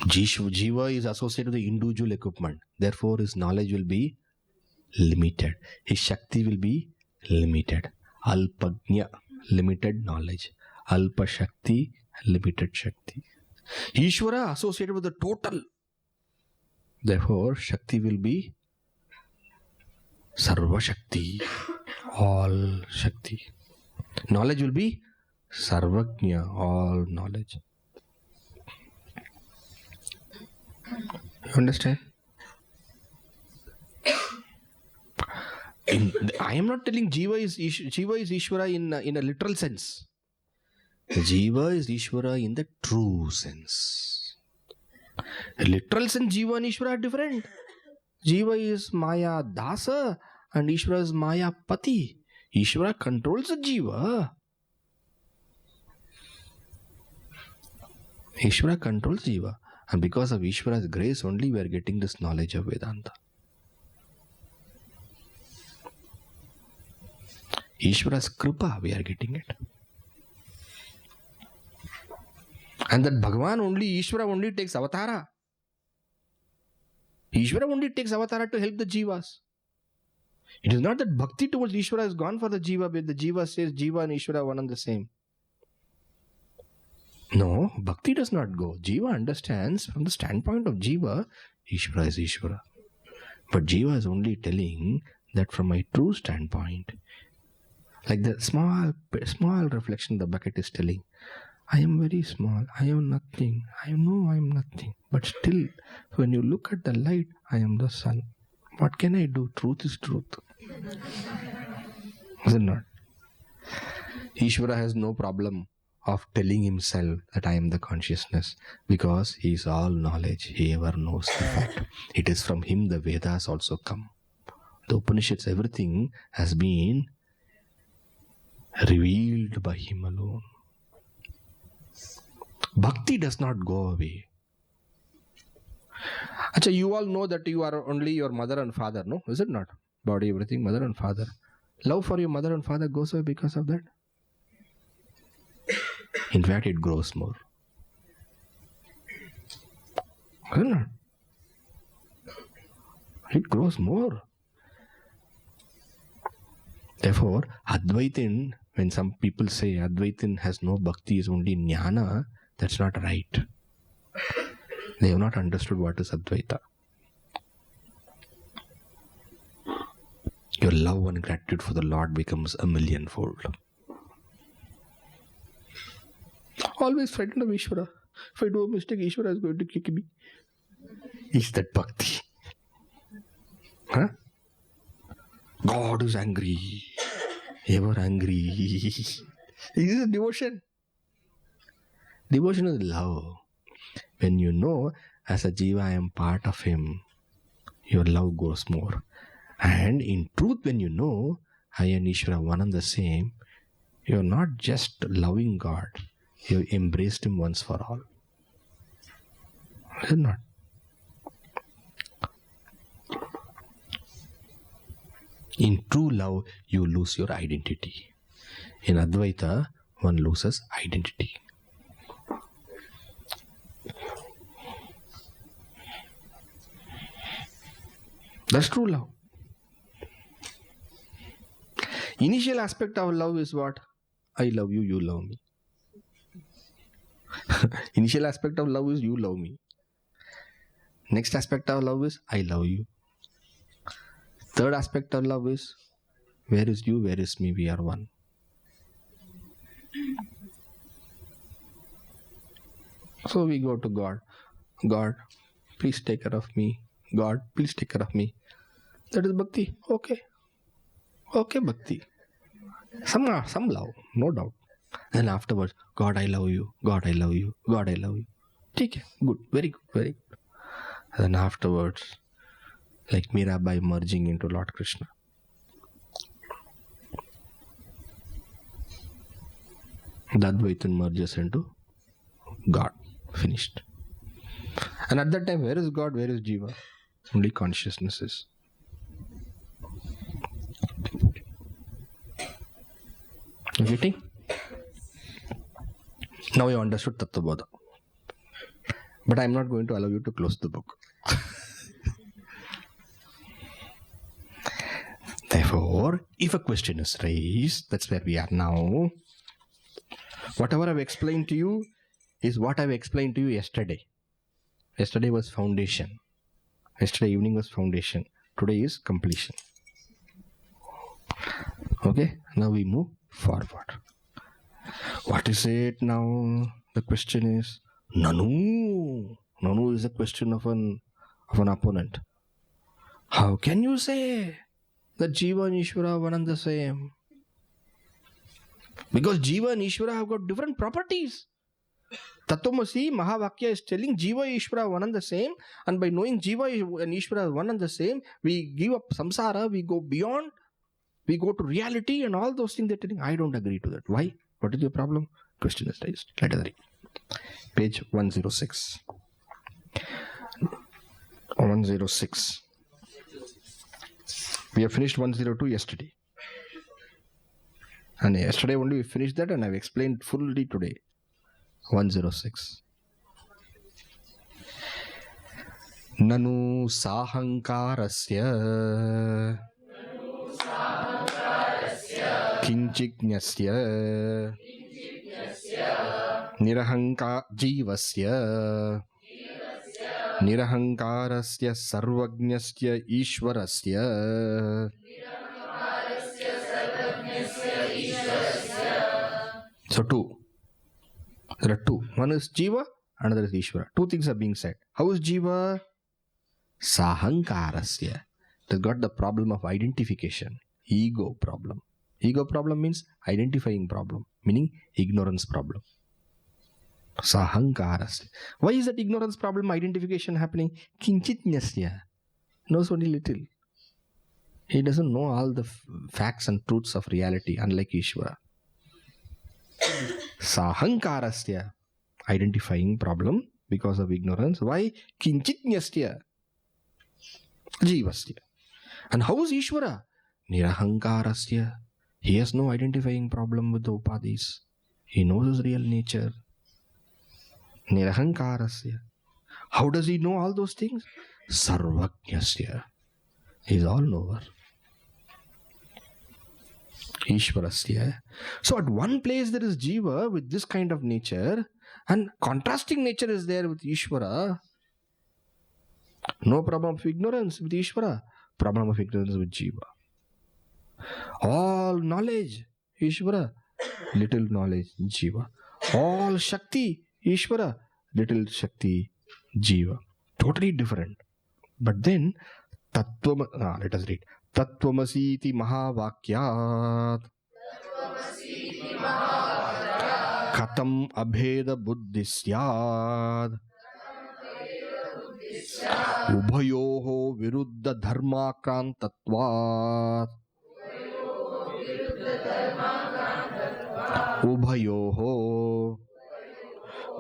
Jiva is associated with the individual equipment. Therefore, his knowledge will be limited. His Shakti will be limited. Alpagnya, limited knowledge. Alpa Shakti, limited Shakti. Ishvara associated with the total. Therefore, Shakti will be Sarva Shakti, all Shakti. Knowledge will be Sarvagnya, all knowledge. You understand? I am not telling Jiva is Ishvara in a literal sense. Jiva is Ishvara in the true sense. A literal sense, Jiva and Ishvara are different. Jiva is Maya Dasa and Ishvara is Maya Pati. Ishvara controls the Jiva. Ishvara controls Jiva. And because of Ishvara's grace only we are getting this knowledge of Vedanta. Ishvara's Kripa we are getting it. And that Bhagwan only, Ishvara only takes avatara. Ishvara only takes avatara to help the Jivas. It is not that bhakti towards Ishvara has gone for the Jiva, but the Jiva says Jiva and Ishvara are one and the same. No, bhakti does not go. Jiva understands from the standpoint of Jiva, Ishvara is Ishvara. But Jiva is only telling that from my true standpoint, like the small reflection the bucket is telling, I am very small, I am nothing, I know I am nothing. But still, when you look at the light, I am the sun. What can I do? Truth is truth. Is it not? Ishvara has no problem of telling himself that I am the consciousness because he is all knowledge. He ever knows the fact. It is from him the Vedas also come. The Upanishads, everything has been revealed by him alone. Bhakti does not go away. Achha, you all know that you are only your mother and father, no? Is it not? Body, everything, mother and father. Love for your mother and father goes away because of that. In fact, it grows more. Is it not? It grows more. Therefore, Advaitin, when some people say Advaitin has no bhakti, is only jnana, that's not right. They have not understood what is Advaita. Your love and gratitude for the Lord becomes a millionfold. Always frightened of Ishvara. If I do a mistake, Ishvara is going to kick me. Is that bhakti? Huh? God is angry, ever angry. This is devotion. Devotion is love. When you know, as a jiva, I am part of him, your love grows more. And in truth, when you know, I and Ishvara one and the same, you are not just loving God, you have embraced him once for all. Is it not? In true love, you lose your identity. In Advaita, one loses identity. That's true love. Initial aspect of love is what? I love you, you love me. Initial aspect of love is you love me. Next aspect of love is I love you. Third aspect of love is where is you, where is me, we are one. So we go to God. God, please take care of me. God, please take care of me. That is bhakti. Okay. Okay, bhakti. Some love, no doubt. Then afterwards, God, I love you. God, I love you. God, I love you. Okay, good. Very good. Very good. Then afterwards, like Mirabai merging into Lord Krishna. Advaitin merges into God. Finished. And at that time, where is God? Where is Jiva? Only consciousness is. You getting? Now you understood Tattvabodha. But I am not going to allow you to close the book. Therefore, if a question is raised, that's where we are now. Whatever I've explained to you is what I've explained to you yesterday. Yesterday was foundation. Yesterday evening was foundation. Today is completion. Okay, now we move forward. What is it now? The question is Nanu. Nanu is a question of an opponent. How can you say that Jiva and Ishvara are one and the same? Because Jiva and Ishvara have got different properties. Tattvamasi Mahavakya is telling Jiva and Ishvara are one and the same, and by knowing Jiva and Ishvara are one and the same, we give up samsara, we go beyond, we go to reality, and all those things they're telling. I don't agree to that. Why? What is your problem? Question is raised. Let us read. Page 106. 106. We have finished 102 yesterday. And yesterday only we finished that, and I've explained fully today. 106. Nanu sahankarasya kinchiknyasya nirahanka jivasya nirahankarasya sarvajnasya ishvarasya. So two. There are two. One is Jiva, another is Ishvara. Two things are being said. How is Jiva? Sahankarasya. It has got the problem of identification. Ego problem. Ego problem means identifying problem, meaning ignorance problem. Sahankarasya. Why is that ignorance problem, identification happening? Kinchitnyasya. Knows only little. He doesn't know all the facts and truths of reality, unlike Ishvara. Sahankarasya. Identifying problem because of ignorance. Why? Kinchitnyasya. Jivasya. And how is Ishvara? Nirahankarasya. He has no identifying problem with the upadhis. He knows his real nature. Nirahankarasya. How does he know all those things? Sarvajnasya. He is all knower. Ishvarasya. So at one place there is Jiva with this kind of nature, and contrasting nature is there with Ishvara. No problem of ignorance with Ishvara. Problem of ignorance with Jiva. All knowledge, Ishvara. Little knowledge, Jiva. All Shakti, Ishvara. Little Shakti, Jiva. Totally different. But then Let us read. Tattvamasi mahavakyat katam abheda buddhisyad ubhayoho viruddha dharmakrantatvat ubhayoho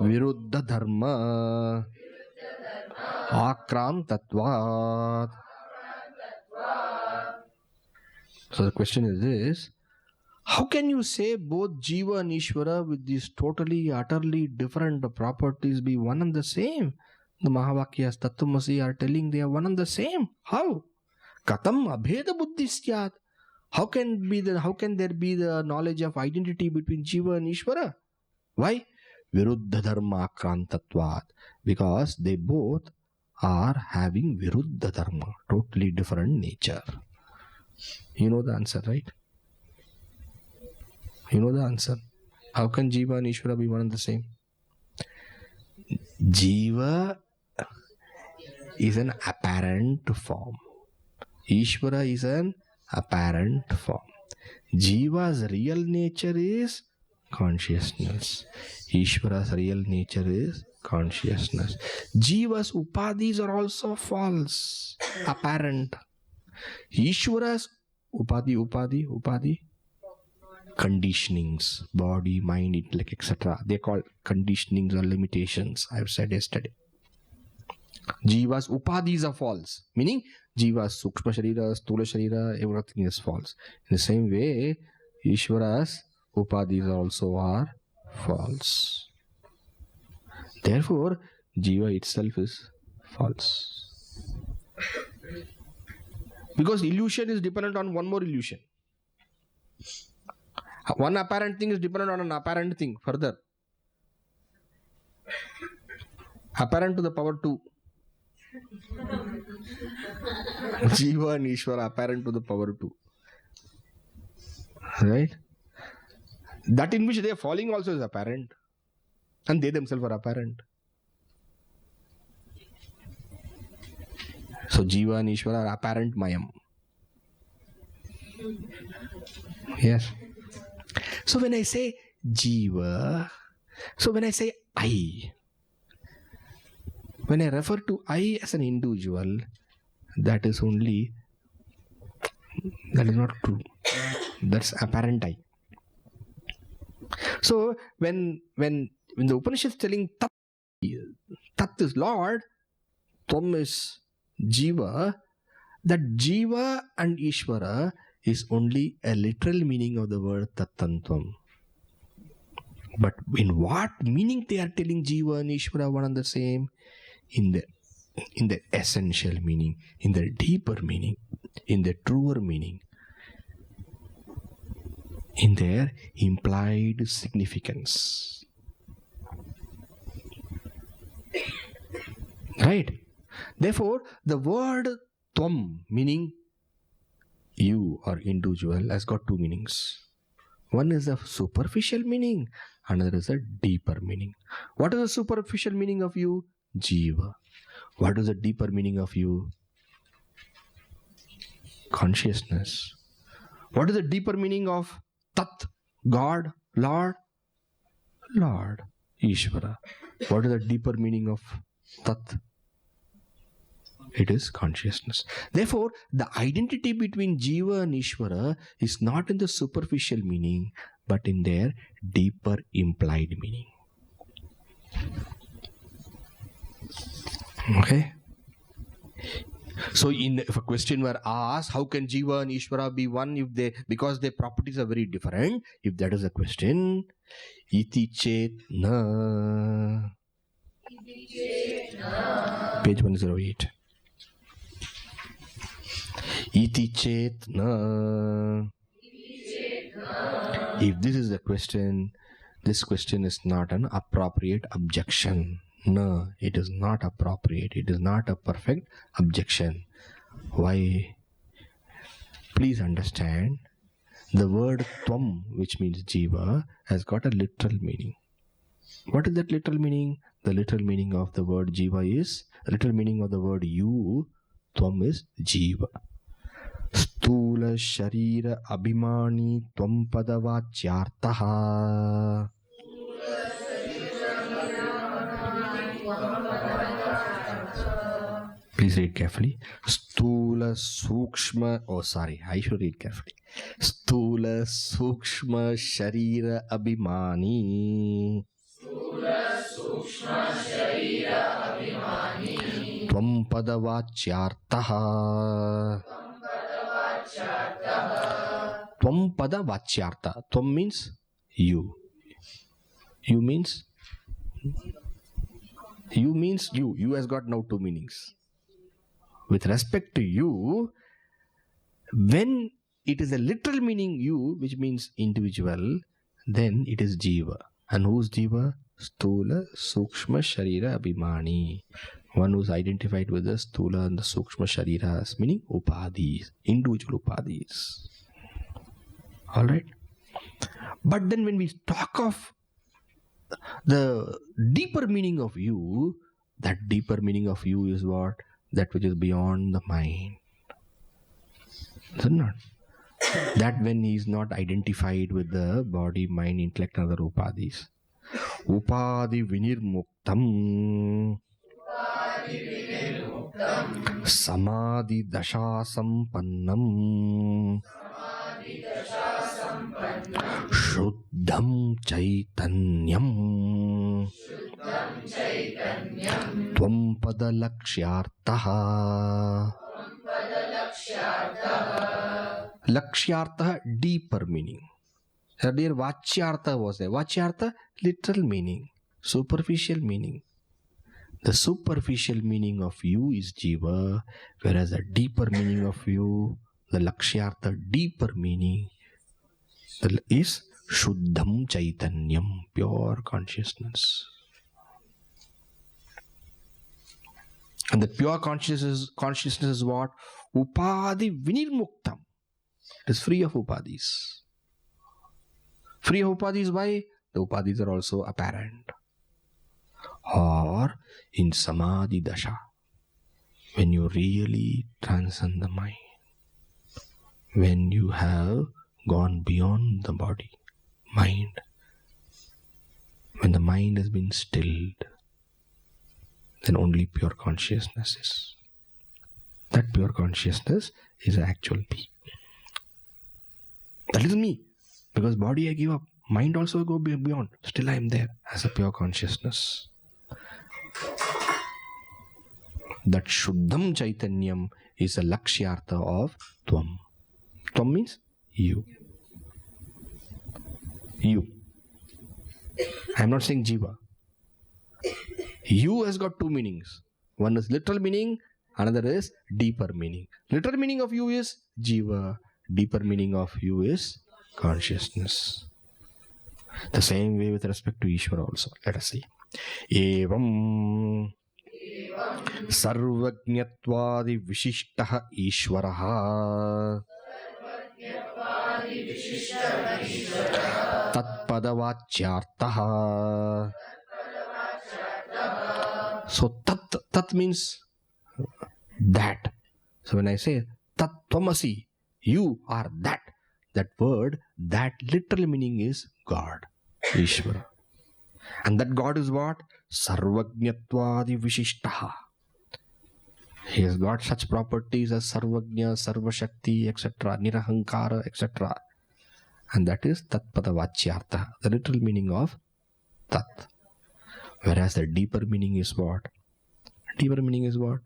viruddha dharma akrantatvat. So the question is this: how can you say both Jiva and Ishvara with these totally, utterly different properties be one and the same? The Mahavakyas, Tattvamasi are telling they are one and the same. How? Katam abheda buddhisyat. How can there be the knowledge of identity between Jiva and Ishvara? Why? Viruddha dharma akrantatvat. Because they both are having viruddha dharma, totally different nature. You know the answer, right? You know the answer. How can Jiva and Ishvara be one and the same? Jiva is an apparent form. Ishvara is an apparent form. Jiva's real nature is consciousness. Ishvara's real nature is consciousness. Jiva's upadhis are also false, apparent. Ishvara's upadhi, conditionings, body, mind, intellect, etc. They are called conditionings or limitations, I have said yesterday. Jiva's upadhis are false, meaning Jiva's sukshma sharira, stula sharira, everything is false. In the same way, Ishvara's upadhis also are false. Therefore, Jiva itself is false. Because illusion is dependent on one more illusion. One apparent thing is dependent on an apparent thing further. Apparent to the power 2. Jiva and Ishvara apparent to the power 2. Right? That in which they are falling also is apparent. And they themselves are apparent. So Jiva and Ishvara are apparent mayam. Yes. So when I say Jiva, when I say I, when I refer to I as an individual, that is not true. That's apparent I. So when the Upanishad is telling Tat is Lord, Tvam is Jiva, that Jiva and Ishvara is only a literal meaning of the word Tattantvam. But in what meaning they are telling Jiva and Ishvara one and the same? In the essential meaning, in the deeper meaning, in the truer meaning, in their implied significance. Right? Therefore, the word Tvam, meaning you or individual, has got two meanings. One is a superficial meaning, another is a deeper meaning. What is the superficial meaning of you? Jiva. What is the deeper meaning of you? Consciousness. What is the deeper meaning of Tat? God, Lord? Lord, Ishvara. What is the deeper meaning of Tat? It is consciousness. Therefore, the identity between Jiva and Ishvara is not in the superficial meaning, but in their deeper implied meaning. Okay? So if a question were asked, how can Jiva and Ishvara be one because their properties are very different? If that is a question, iti chet na. Page 108. Iti chet na. If this is the question, this question is not an appropriate objection. No, it is not appropriate. It is not a perfect objection. Why? Please understand, the word Tvam, which means Jiva, has got a literal meaning. What is that literal meaning? The literal meaning of the word Jiva is, the literal meaning of the word you Tvam is Jiva. Stula Sharira Abhimani Tvam Padavachyartaha. Please read carefully. Stula Sukshma. Oh, sorry, I should read carefully. Stula Sukshma Sharira Abhimani Tvam Padavachyartaha. Tvam Padavachyarta. Tvam means you. You means you. You has got now two meanings. With respect to you, when it is a literal meaning you, which means individual, then it is Jiva. And who's Jiva? Stula, Sukshma, Sharira, Abhimani. One who's identified with the Stula and the Sukshma Shariras, meaning Upadhis, individual Upadhis. Alright? But then when we talk of the deeper meaning of you, that deeper meaning of you is what? That which is beyond the mind. Is it not? That when he is not identified with the body, mind, intellect and other upadhis. Upadhi vinirmuktam samadhi dasha sampannam shuddham chaitanyam tvam padalakshyartaha. Lakshyartha, deeper meaning. Earlier Vachyartha was there. Vachyartha, literal meaning, superficial meaning. The superficial meaning of you is Jiva, whereas the deeper meaning of you, the Lakshyartha, deeper meaning, is Shuddham Chaitanyam, pure consciousness. And the pure consciousness is what? Upadhi vinirmuktam. It is free of upadhis. Free of upadhis, why? The upadhis are also apparent. Or in samadhi dasha, when you really transcend the mind, when you have gone beyond the body, mind, when the mind has been stilled, then only pure consciousness is. That pure consciousness is actual me. That is me. Because body I give up. Mind also go beyond. Still I am there as a pure consciousness. That Shuddham Chaitanyam is a Lakshyartha of Tvam. Tvam means you. You. I am not saying Jiva. You has got two meanings. One is literal meaning, another is deeper meaning. Literal meaning of you is Jiva. Deeper meaning of you is consciousness. The same way with respect to Ishvara also. Let us see. Evam sarvajñatvadi vishishtaha Ishvaraha tatpadavachyartaha. So tat means that. So when I say tat tvamasi, you are that. That word, that literal meaning is God, Ishvara. And that God is what? Sarvajñatvadi vishishtaha. He has got such properties as Sarvajña, Sarvashakti, etc., Nirahankara, etc. And that is Tatpadavachyartha, the literal meaning of Tat. Whereas the deeper meaning is what? Deeper meaning is what?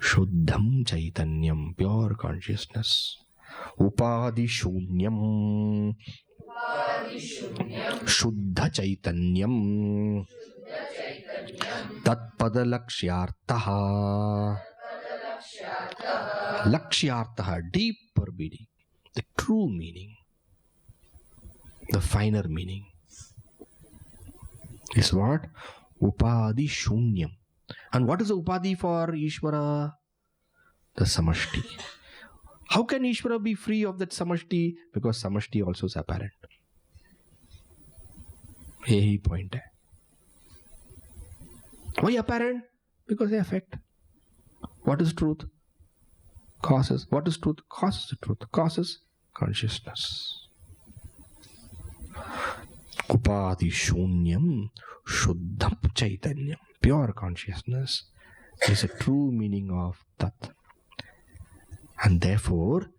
Shuddham Chaitanyam, pure consciousness. Upadhi Shunyam, Shuddha Chaitanyam, Tatpada Lakshyartaha. Lakshyartaha, deeper meaning, the true meaning, the finer meaning is what? Upadhi Shunyam. And what is the Upadhi for Ishvara? The Samashti. How can Ishvara be free of that Samashti? Because Samashti also is apparent. Yही point है. Why apparent? Because they affect. What is truth? Causes. What is truth? Causes the truth. Causes consciousness. Upadi shunyam shuddham chaitanyam. Pure consciousness is a true meaning of Tat. And therefore,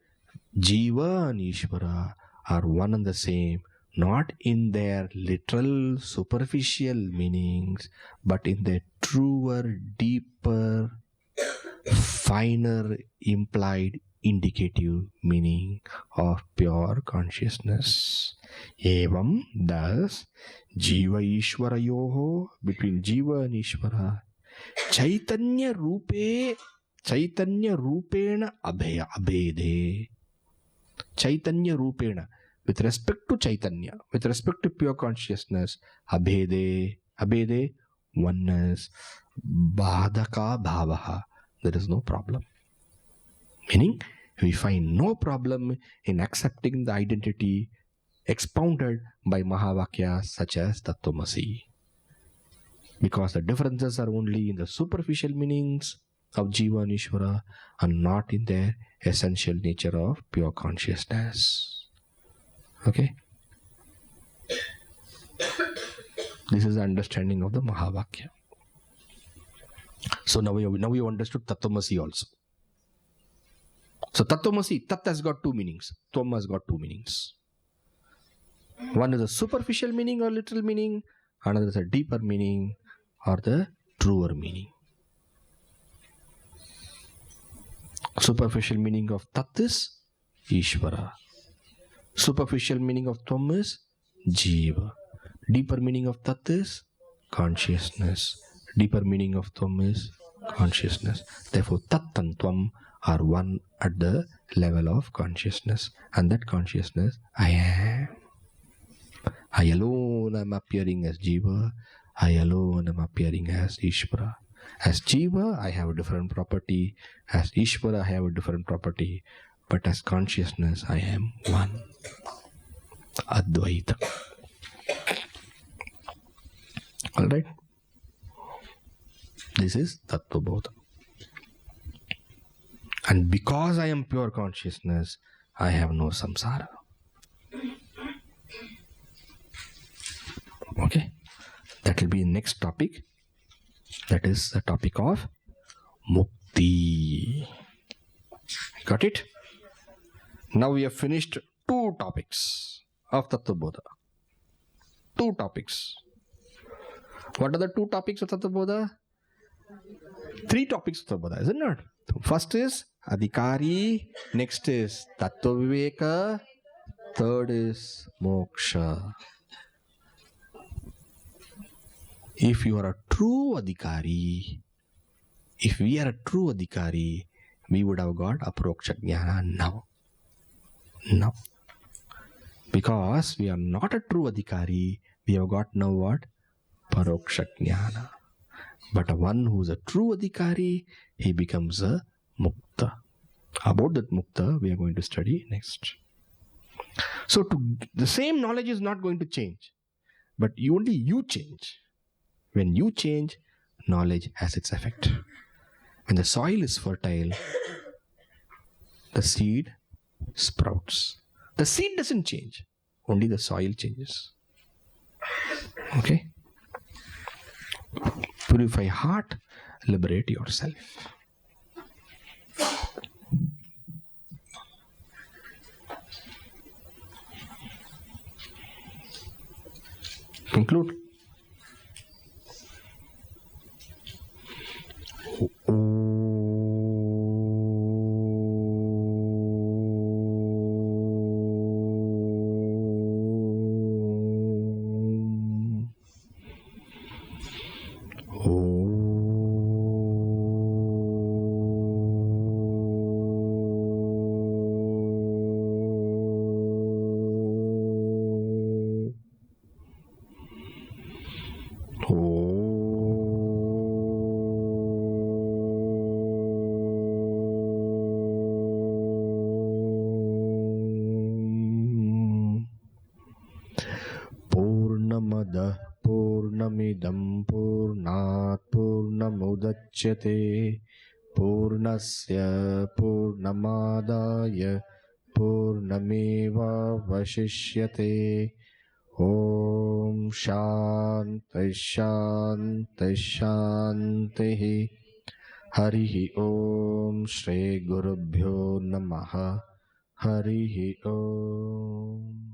Jiva and Ishvara are one and the same, not in their literal, superficial meanings, but in their truer, deeper, finer, implied, indicative meaning of pure consciousness. Evam, thus, Jiva Ishvara Yoho, between Jiva and Ishvara, Chaitanya Rupena Abhede. Chaitanya Rupena, with respect to Chaitanya, with respect to pure consciousness, Abhede, oneness, Badhaka Bhavaha, there is no problem. Meaning, we find no problem in accepting the identity expounded by Mahavakyas such as Tattvamasi. Because the differences are only in the superficial meanings of Jiva and Ishvara and not in their essential nature of pure consciousness. Okay? This is the understanding of the Mahavakya. So now we understood Tattvamasi also. So Tattvamasi, Tat has got two meanings. Tvam has got two meanings. One is a superficial meaning or literal meaning. Another is a deeper meaning or the truer meaning. Superficial meaning of Tat is Ishvara. Superficial meaning of Tvam is Jiva. Deeper meaning of Tat is consciousness. Deeper meaning of Tvam is consciousness. Therefore, Tat and Tvam are one at the level of consciousness. And that consciousness, I am. I alone am appearing as Jiva. I alone am appearing as Ishvara. As Jiva, I have a different property. As Ishvara, I have a different property. But as consciousness, I am one. Advaita. Alright? This is Tattvabodha. And because I am pure consciousness, I have no samsara. Okay? That will be the next topic. That is the topic of Mukti. Got it? Now we have finished two topics of Tattvabodha. Two topics. What are the two topics of Tattvabodha? Three topics of Tattvabodha, isn't it? First is Adhikari, next is Tattvaviveka, third is Moksha. If you are a true Adhikari, if we are a true Adhikari, we would have got Aproksha Jnana now. No. Because we are not a true Adhikari, we have got now what? Paroksha Jnana. But one who is a true Adhikari, he becomes a Mukta. About that Mukta, we are going to study next. So the same knowledge is not going to change. But only you change. When you change, knowledge has its effect. When the soil is fertile, the seed sprouts. The seed doesn't change. Only the soil changes. Okay? Purify heart, liberate yourself. Conclude. Purnamidam Purnat Purnamudachyate Purnasya Purnamadaya Purnamevavashishyate. Om Shanti Shanti Shanti. Harihi Om Shri Gurubhyo Namaha. Harihi Om.